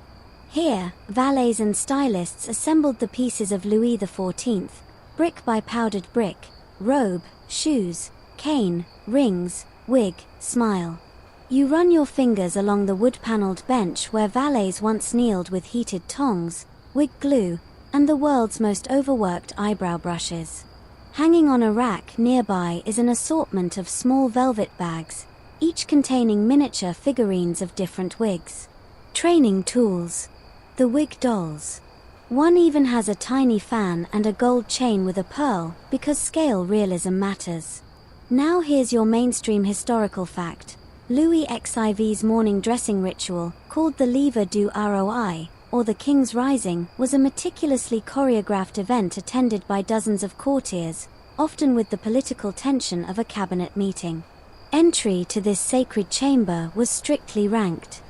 Here, valets and stylists assembled the pieces of Louis XIV, brick by powdered brick, robe, shoes, cane, rings, wig, smile. You run your fingers along the wood-paneled bench where valets once kneeled with heated tongs, wig glue, and the world's most overworked eyebrow brushes. Hanging on a rack nearby is an assortment of small velvet bags, each containing miniature figurines of different wigs. Training tools. The wig dolls. One even has a tiny fan and a gold chain with a pearl, because scale realism matters. Now here's your mainstream historical fact. Louis XIV's morning dressing ritual, called the Lever du Roi, or the King's Rising, was a meticulously choreographed event attended by dozens of courtiers, often with the political tension of a cabinet meeting. Entry to this sacred chamber was strictly ranked.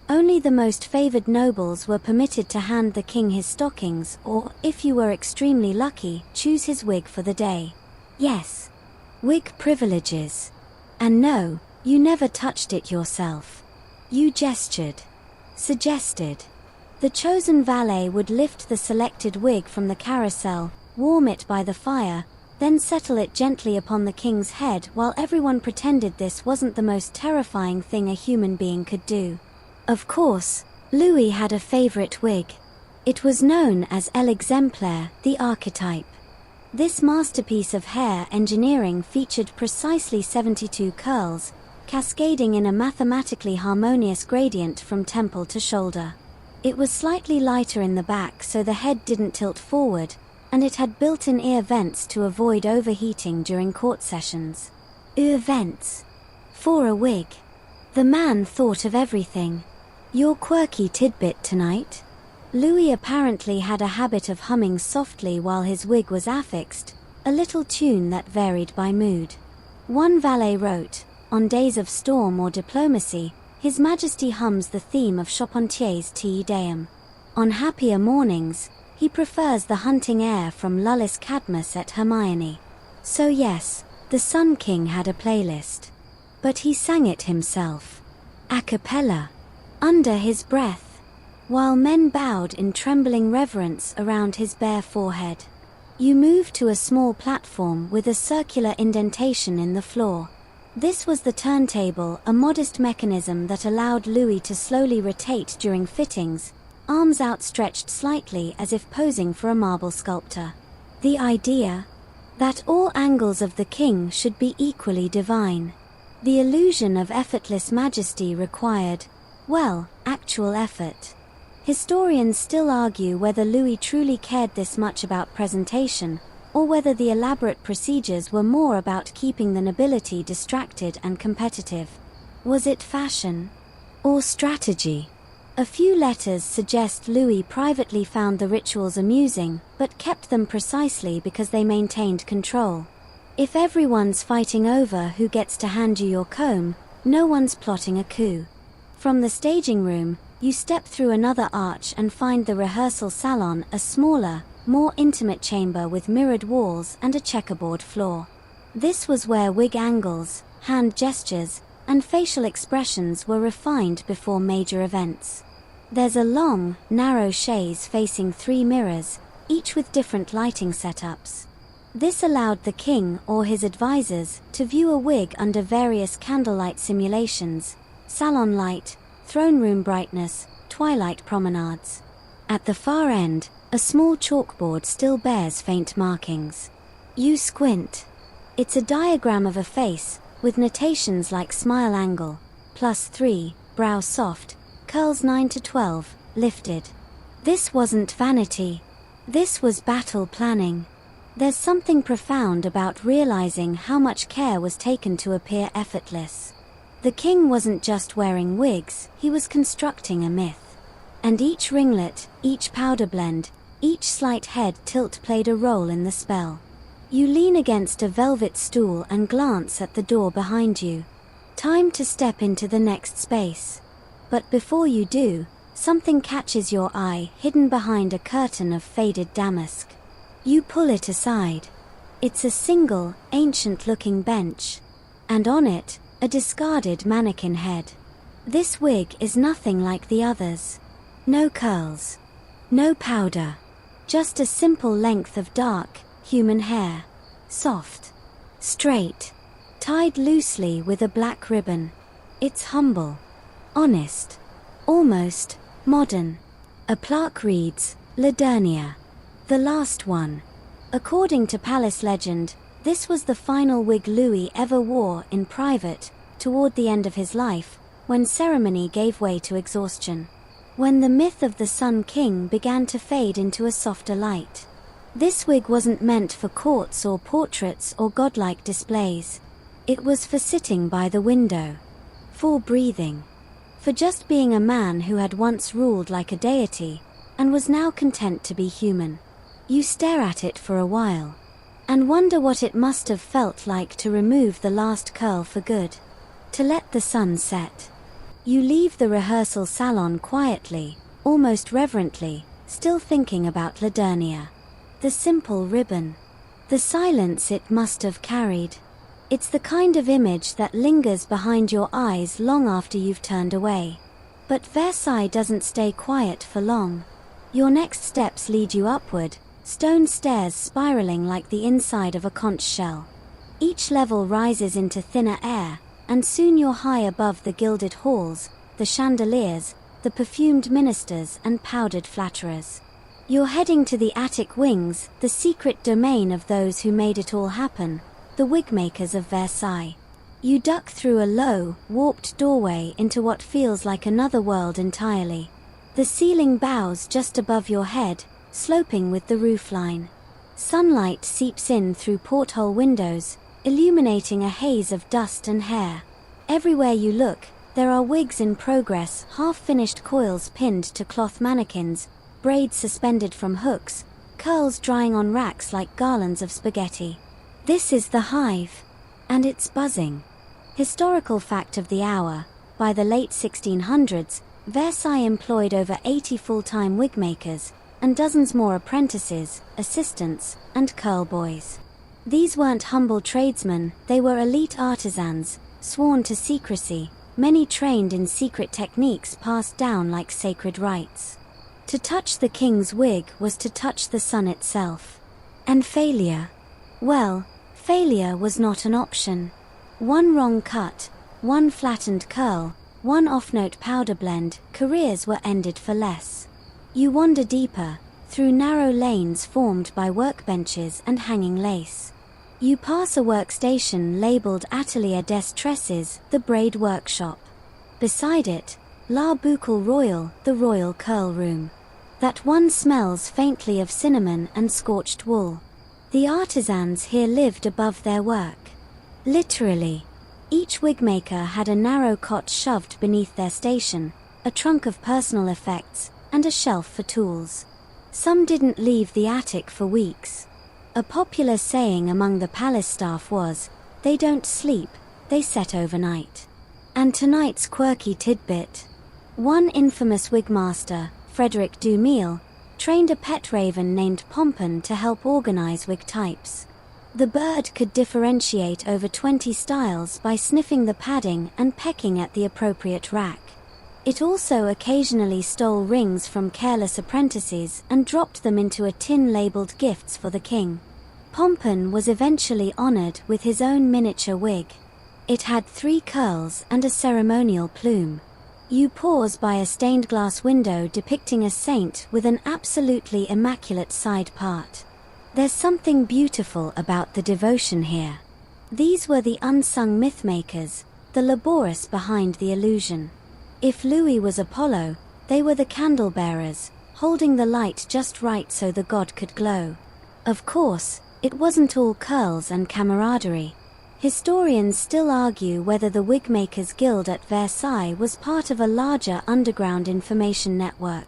Only the most favored nobles were permitted to hand the king his stockings or, if you were extremely lucky, choose his wig for the day. Yes, wig privileges. And no, you never touched it yourself. You gestured. Suggested. The chosen valet would lift the selected wig from the carousel, warm it by the fire, then settle it gently upon the king's head while everyone pretended this wasn't the most terrifying thing a human being could do. Of course, Louis had a favorite wig. It was known as l'exemplaire, the archetype. This masterpiece of hair engineering featured precisely 72 curls, cascading in a mathematically harmonious gradient from temple to shoulder. It was slightly lighter in the back so the head didn't tilt forward, and it had built-in ear vents to avoid overheating during court sessions. Ear vents. For a wig. The man thought of everything. Your quirky tidbit tonight? Louis apparently had a habit of humming softly while his wig was affixed, a little tune that varied by mood. One valet wrote, "On days of storm or diplomacy, His Majesty hums the theme of Charpentier's Te Deum. On happier mornings, he prefers the hunting air from Lullis Cadmus et Hermione." So yes, the Sun King had a playlist. But he sang it himself. A cappella. Under his breath. While men bowed in trembling reverence around his bare forehead. You move to a small platform with a circular indentation in the floor. This was the turntable, a modest mechanism that allowed Louis to slowly rotate during fittings, arms outstretched slightly as if posing for a marble sculptor. The idea? That all angles of the king should be equally divine. The illusion of effortless majesty required, well, actual effort. Historians still argue whether Louis truly cared this much about presentation, or whether the elaborate procedures were more about keeping the nobility distracted and competitive. Was it fashion? Or strategy? A few letters suggest Louis privately found the rituals amusing, but kept them precisely because they maintained control. If everyone's fighting over who gets to hand you your comb, no one's plotting a coup. From the staging room, you step through another arch and find the rehearsal salon, a smaller, more intimate chamber with mirrored walls and a checkerboard floor. This was where wig angles, hand gestures, and facial expressions were refined before major events. There's a long, narrow chaise facing 3 mirrors, each with different lighting setups. This allowed the king or his advisors to view a wig under various candlelight simulations, salon light, throne room brightness, twilight promenades. At the far end, a small chalkboard still bears faint markings. You squint. It's a diagram of a face, with notations like smile angle, +3, brow soft, curls 9 to 12, lifted. This wasn't vanity. This was battle planning. There's something profound about realizing how much care was taken to appear effortless. The king wasn't just wearing wigs, he was constructing a myth. And each ringlet, each powder blend, each slight head tilt played a role in the spell. You lean against a velvet stool and glance at the door behind you. Time to step into the next space. But before you do, something catches your eye, hidden behind a curtain of faded damask. You pull it aside. It's a single, ancient-looking bench. And on it, a discarded mannequin head. This wig is nothing like the others. No curls. No powder. Just a simple length of dark, human hair. Soft. Straight. Tied loosely with a black ribbon. It's humble. Honest. Almost modern. A plaque reads, "La Dernière." The last one. According to palace legend, this was the final wig Louis ever wore in private, toward the end of his life, when ceremony gave way to exhaustion. when the myth of the Sun King began to fade into a softer light. This wig wasn't meant for courts or portraits or godlike displays. It was for sitting by the window, for breathing, for just being a man who had once ruled like a deity and was now content to be human. You stare at it for a while and wonder what it must have felt like to remove the last curl for good, to let the sun set. You leave the rehearsal salon quietly, almost reverently, still thinking about Ladernia. The simple ribbon. The silence it must have carried. It's the kind of image that lingers behind your eyes long after you've turned away. But Versailles doesn't stay quiet for long. Your next steps lead you upward, stone stairs spiraling like the inside of a conch shell. Each level rises into thinner air, and soon you're high above the gilded halls, the chandeliers, the perfumed ministers and powdered flatterers. You're heading to the attic wings, the secret domain of those who made it all happen, the wigmakers of Versailles. You duck through a low, warped doorway into what feels like another world entirely. The ceiling bows just above your head, sloping with the roofline. Sunlight seeps in through porthole windows, illuminating a haze of dust and hair. Everywhere you look, there are wigs in progress, half-finished coils pinned to cloth mannequins, braids suspended from hooks, curls drying on racks like garlands of spaghetti. This is the hive. And it's buzzing. Historical fact of the hour: by the late 1600s, Versailles employed over 80 full-time wigmakers, and dozens more apprentices, assistants, and curl boys. These weren't humble tradesmen, they were elite artisans, sworn to secrecy, many trained in secret techniques passed down like sacred rites. To touch the king's wig was to touch the sun itself. And failure? Well, failure was not an option. One wrong cut, one flattened curl, one off-note powder blend, careers were ended for less. You wander deeper, through narrow lanes formed by workbenches and hanging lace. You pass a workstation labeled Atelier des Tresses, the braid workshop. Beside it, La Boucle Royal, the royal curl room. That one smells faintly of cinnamon and scorched wool. The artisans here lived above their work. Literally. Each wigmaker had a narrow cot shoved beneath their station, a trunk of personal effects, and a shelf for tools. Some didn't leave the attic for weeks. A popular saying among the palace staff was, "They don't sleep, they set overnight." And tonight's quirky tidbit. One infamous wigmaster, Frederick Dumille, trained a pet raven named Pompon to help organize wig types. The bird could differentiate over 20 styles by sniffing the padding and pecking at the appropriate rack. It also occasionally stole rings from careless apprentices and dropped them into a tin labeled gifts for the king. Pompon was eventually honored with his own miniature wig. It had 3 curls and a ceremonial plume. You pause by a stained glass window depicting a saint with an absolutely immaculate side part. There's something beautiful about the devotion here. These were the unsung mythmakers, the laborious behind the illusion. If Louis was Apollo, they were the candle bearers, holding the light just right so the god could glow. Of course, it wasn't all curls and camaraderie. Historians still argue whether the Wigmakers Guild at Versailles was part of a larger underground information network.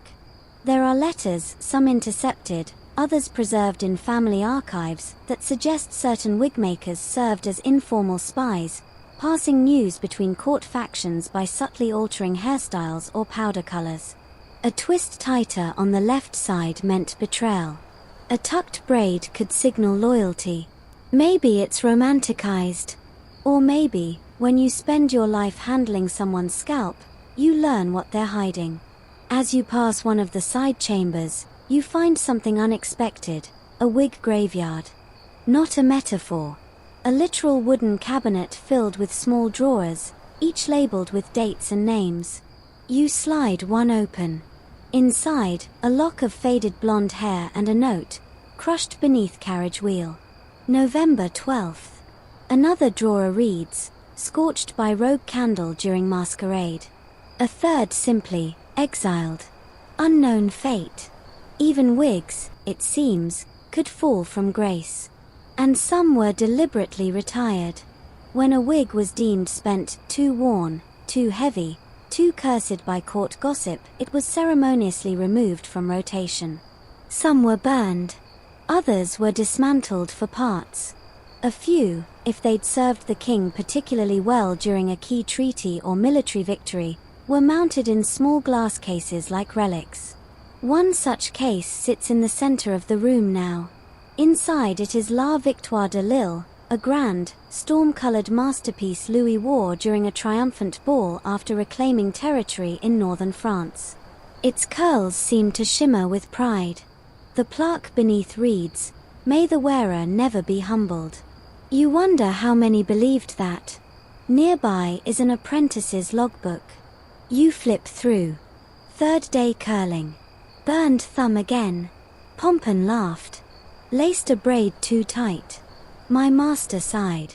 There are letters, some intercepted, others preserved in family archives, that suggest certain wigmakers served as informal spies, passing news between court factions by subtly altering hairstyles or powder colors. A twist tighter on the left side meant betrayal. A tucked braid could signal loyalty. Maybe it's romanticized. Or maybe, when you spend your life handling someone's scalp, you learn what they're hiding. As you pass one of the side chambers, you find something unexpected, a wig graveyard. Not a metaphor. A literal wooden cabinet filled with small drawers, each labeled with dates and names. You slide one open. Inside, a lock of faded blonde hair and a note, crushed beneath carriage wheel. November 12th. Another drawer reads, scorched by rogue candle during masquerade. A third simply, exiled. Unknown fate. Even wigs, it seems, could fall from grace. And some were deliberately retired. When a wig was deemed spent, too worn, too heavy, too cursed by court gossip, it was ceremoniously removed from rotation. Some were burned. Others were dismantled for parts. A few, if they'd served the king particularly well during a key treaty or military victory, were mounted in small glass cases like relics. One such case sits in the center of the room now. Inside it is La Victoire de Lille, a grand, storm-colored masterpiece Louis wore during a triumphant ball after reclaiming territory in northern France. Its curls seem to shimmer with pride. The plaque beneath reads, "May the wearer never be humbled." You wonder how many believed that. Nearby is an apprentice's logbook. You flip through. Third day curling. Burned thumb again. Pompon laughed. Laced a braid too tight. My master sighed.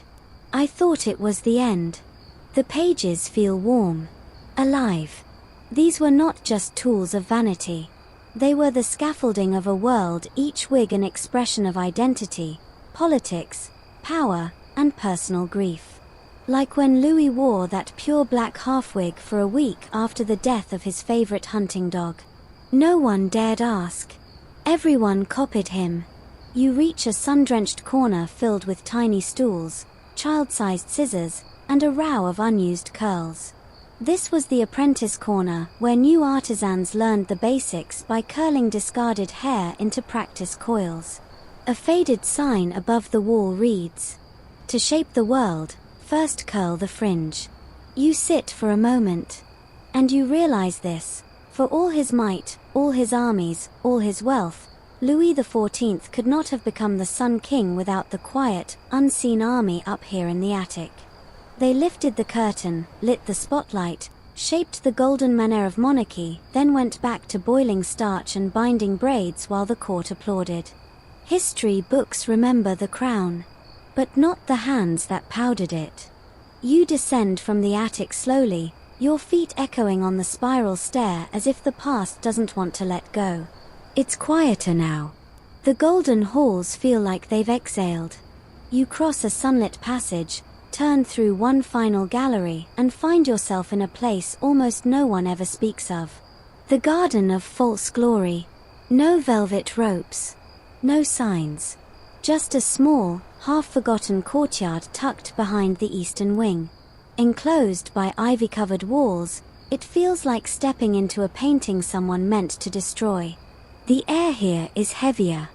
I thought it was the end. The pages feel warm. Alive. These were not just tools of vanity. They were the scaffolding of a world, each wig an expression of identity, politics, power, and personal grief. Like when Louis wore that pure black half-wig for a week after the death of his favorite hunting dog. No one dared ask. Everyone copied him. You reach a sun-drenched corner filled with tiny stools, child-sized scissors, and a row of unused curls. This was the apprentice corner, where new artisans learned the basics by curling discarded hair into practice coils. A faded sign above the wall reads, "To shape the world, first curl the fringe." You sit for a moment. And you realize this. For all his might, all his armies, all his wealth, Louis XIV could not have become the Sun King without the quiet, unseen army up here in the attic. They lifted the curtain, lit the spotlight, shaped the golden manner of monarchy, then went back to boiling starch and binding braids while the court applauded. History books remember the crown, but not the hands that powdered it. You descend from the attic slowly, your feet echoing on the spiral stair as if the past doesn't want to let go. It's quieter now. The golden halls feel like they've exhaled. You cross a sunlit passage, turn through one final gallery, and find yourself in a place almost no one ever speaks of. The Garden of False Glory. No velvet ropes. No signs. Just a small, half-forgotten courtyard tucked behind the eastern wing. Enclosed by ivy-covered walls, it feels like stepping into a painting someone meant to destroy. The air here is heavier.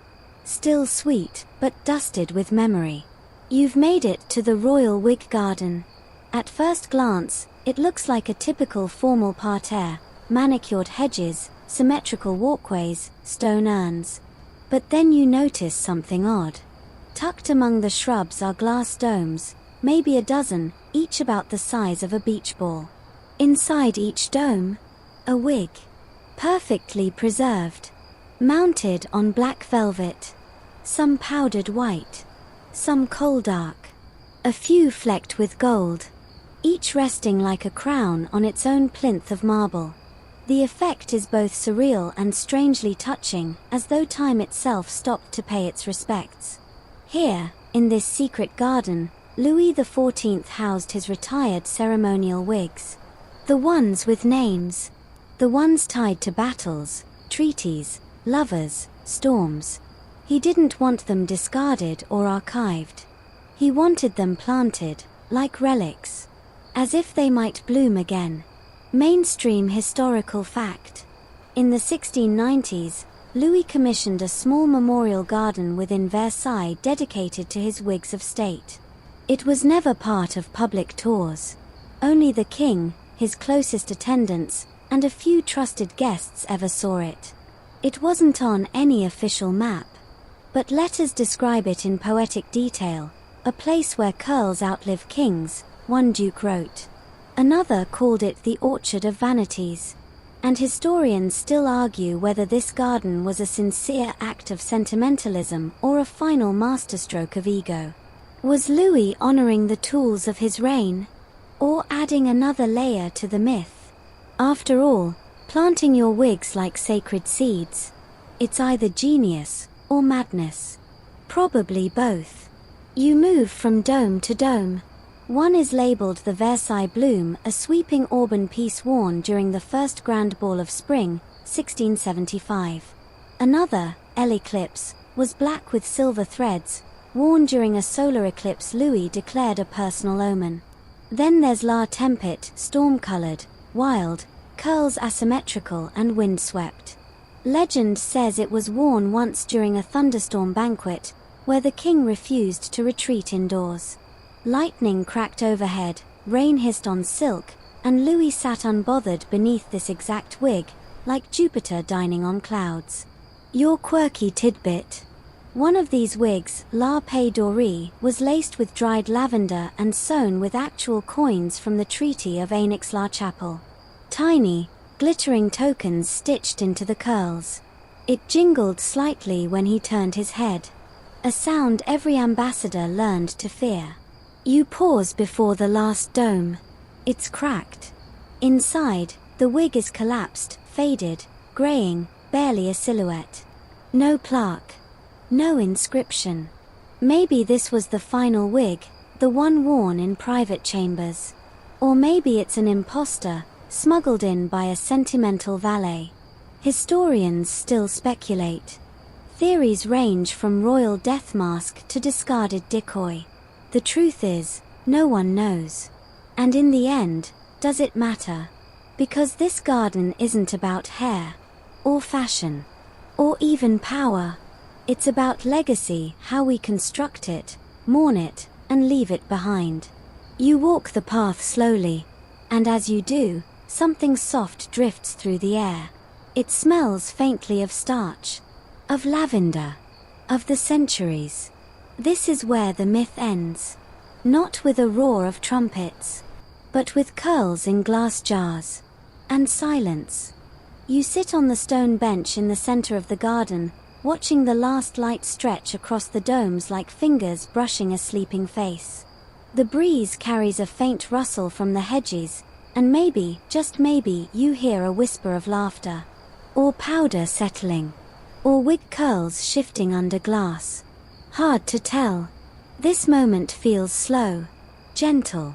Still sweet, but dusted with memory. You've made it to the Royal Wig Garden. At first glance, it looks like a typical formal parterre, manicured hedges, symmetrical walkways, stone urns. But then you notice something odd. Tucked among the shrubs are glass domes, maybe a dozen, each about the size of a beach ball. Inside each dome, a wig. Perfectly preserved. Mounted on black velvet. Some powdered white. Some coal dark. A few flecked with gold. Each resting like a crown on its own plinth of marble. The effect is both surreal and strangely touching, as though time itself stopped to pay its respects. Here, in this secret garden, Louis XIV housed his retired ceremonial wigs. The ones with names. The ones tied to battles, treaties, lovers, storms. He didn't want them discarded or archived. He wanted them planted, like relics. As if they might bloom again. Mainstream historical fact. In the 1690s, Louis commissioned a small memorial garden within Versailles dedicated to his wigs of state. It was never part of public tours. Only the king, his closest attendants, and a few trusted guests ever saw it. It wasn't on any official map. But let us describe it in poetic detail, a place where curls outlive kings, one duke wrote. Another called it the Orchard of Vanities. And historians still argue whether this garden was a sincere act of sentimentalism or a final masterstroke of ego. Was Louis honoring the tools of his reign? Or adding another layer to the myth? After all, planting your wigs like sacred seeds. It's either genius or madness. Probably both. You move from dome to dome. One is labeled the Versailles Bloom, a sweeping auburn piece worn during the first Grand Ball of Spring, 1675. Another, L'Eclipse, was black with silver threads, worn during a solar eclipse Louis declared a personal omen. Then there's La Tempête, storm-colored, wild, curls asymmetrical and wind-swept. Legend says it was worn once during a thunderstorm banquet, where the king refused to retreat indoors. Lightning cracked overhead, rain hissed on silk, and Louis sat unbothered beneath this exact wig, like Jupiter dining on clouds. Your quirky tidbit. One of these wigs, La Paix Dorée, was laced with dried lavender and sewn with actual coins from the Treaty of Aix-la-Chapelle. Tiny, glittering tokens stitched into the curls. It jingled slightly when he turned his head. A sound every ambassador learned to fear. You pause before the last dome. It's cracked. Inside, the wig is collapsed, faded, graying, barely a silhouette. No plaque. No inscription. Maybe this was the final wig, the one worn in private chambers. Or maybe it's an imposter, smuggled in by a sentimental valet. Historians still speculate. Theories range from royal death mask to discarded decoy. The truth is, no one knows. And in the end, does it matter? Because this garden isn't about hair, or fashion, or even power. It's about legacy, how we construct it, mourn it, and leave it behind. You walk the path slowly, and as you do, something soft drifts through the air. It smells faintly of starch, of lavender, of the centuries. This is where the myth ends. Not with a roar of trumpets, but with curls in glass jars. And silence. You sit on the stone bench in the center of the garden, watching the last light stretch across the domes like fingers brushing a sleeping face. The breeze carries a faint rustle from the hedges, and maybe, just maybe, you hear a whisper of laughter. Or powder settling. Or wig curls shifting under glass. Hard to tell. This moment feels slow, gentle.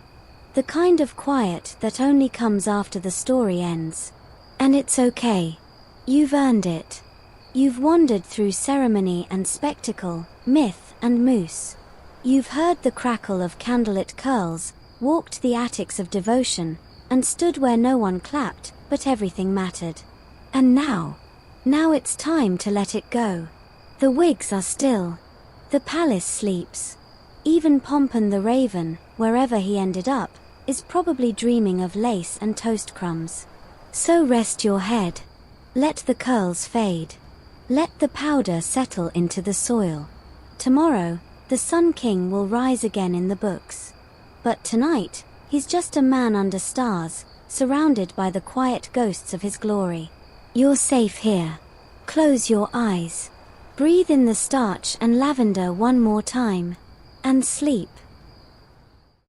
The kind of quiet that only comes after the story ends. And it's okay. You've earned it. You've wandered through ceremony and spectacle, myth and moose. You've heard the crackle of candlelit curls, walked the attics of devotion, and stood where no one clapped, but everything mattered. And now it's time to let it go. The wigs are still. The palace sleeps. Even Pompon the Raven, wherever he ended up, is probably dreaming of lace and toast crumbs. So rest your head. Let the curls fade. Let the powder settle into the soil. Tomorrow, the Sun King will rise again in the books. But tonight, he's just a man under stars, surrounded by the quiet ghosts of his glory. You're safe here. Close your eyes. Breathe in the starch and lavender one more time. And sleep.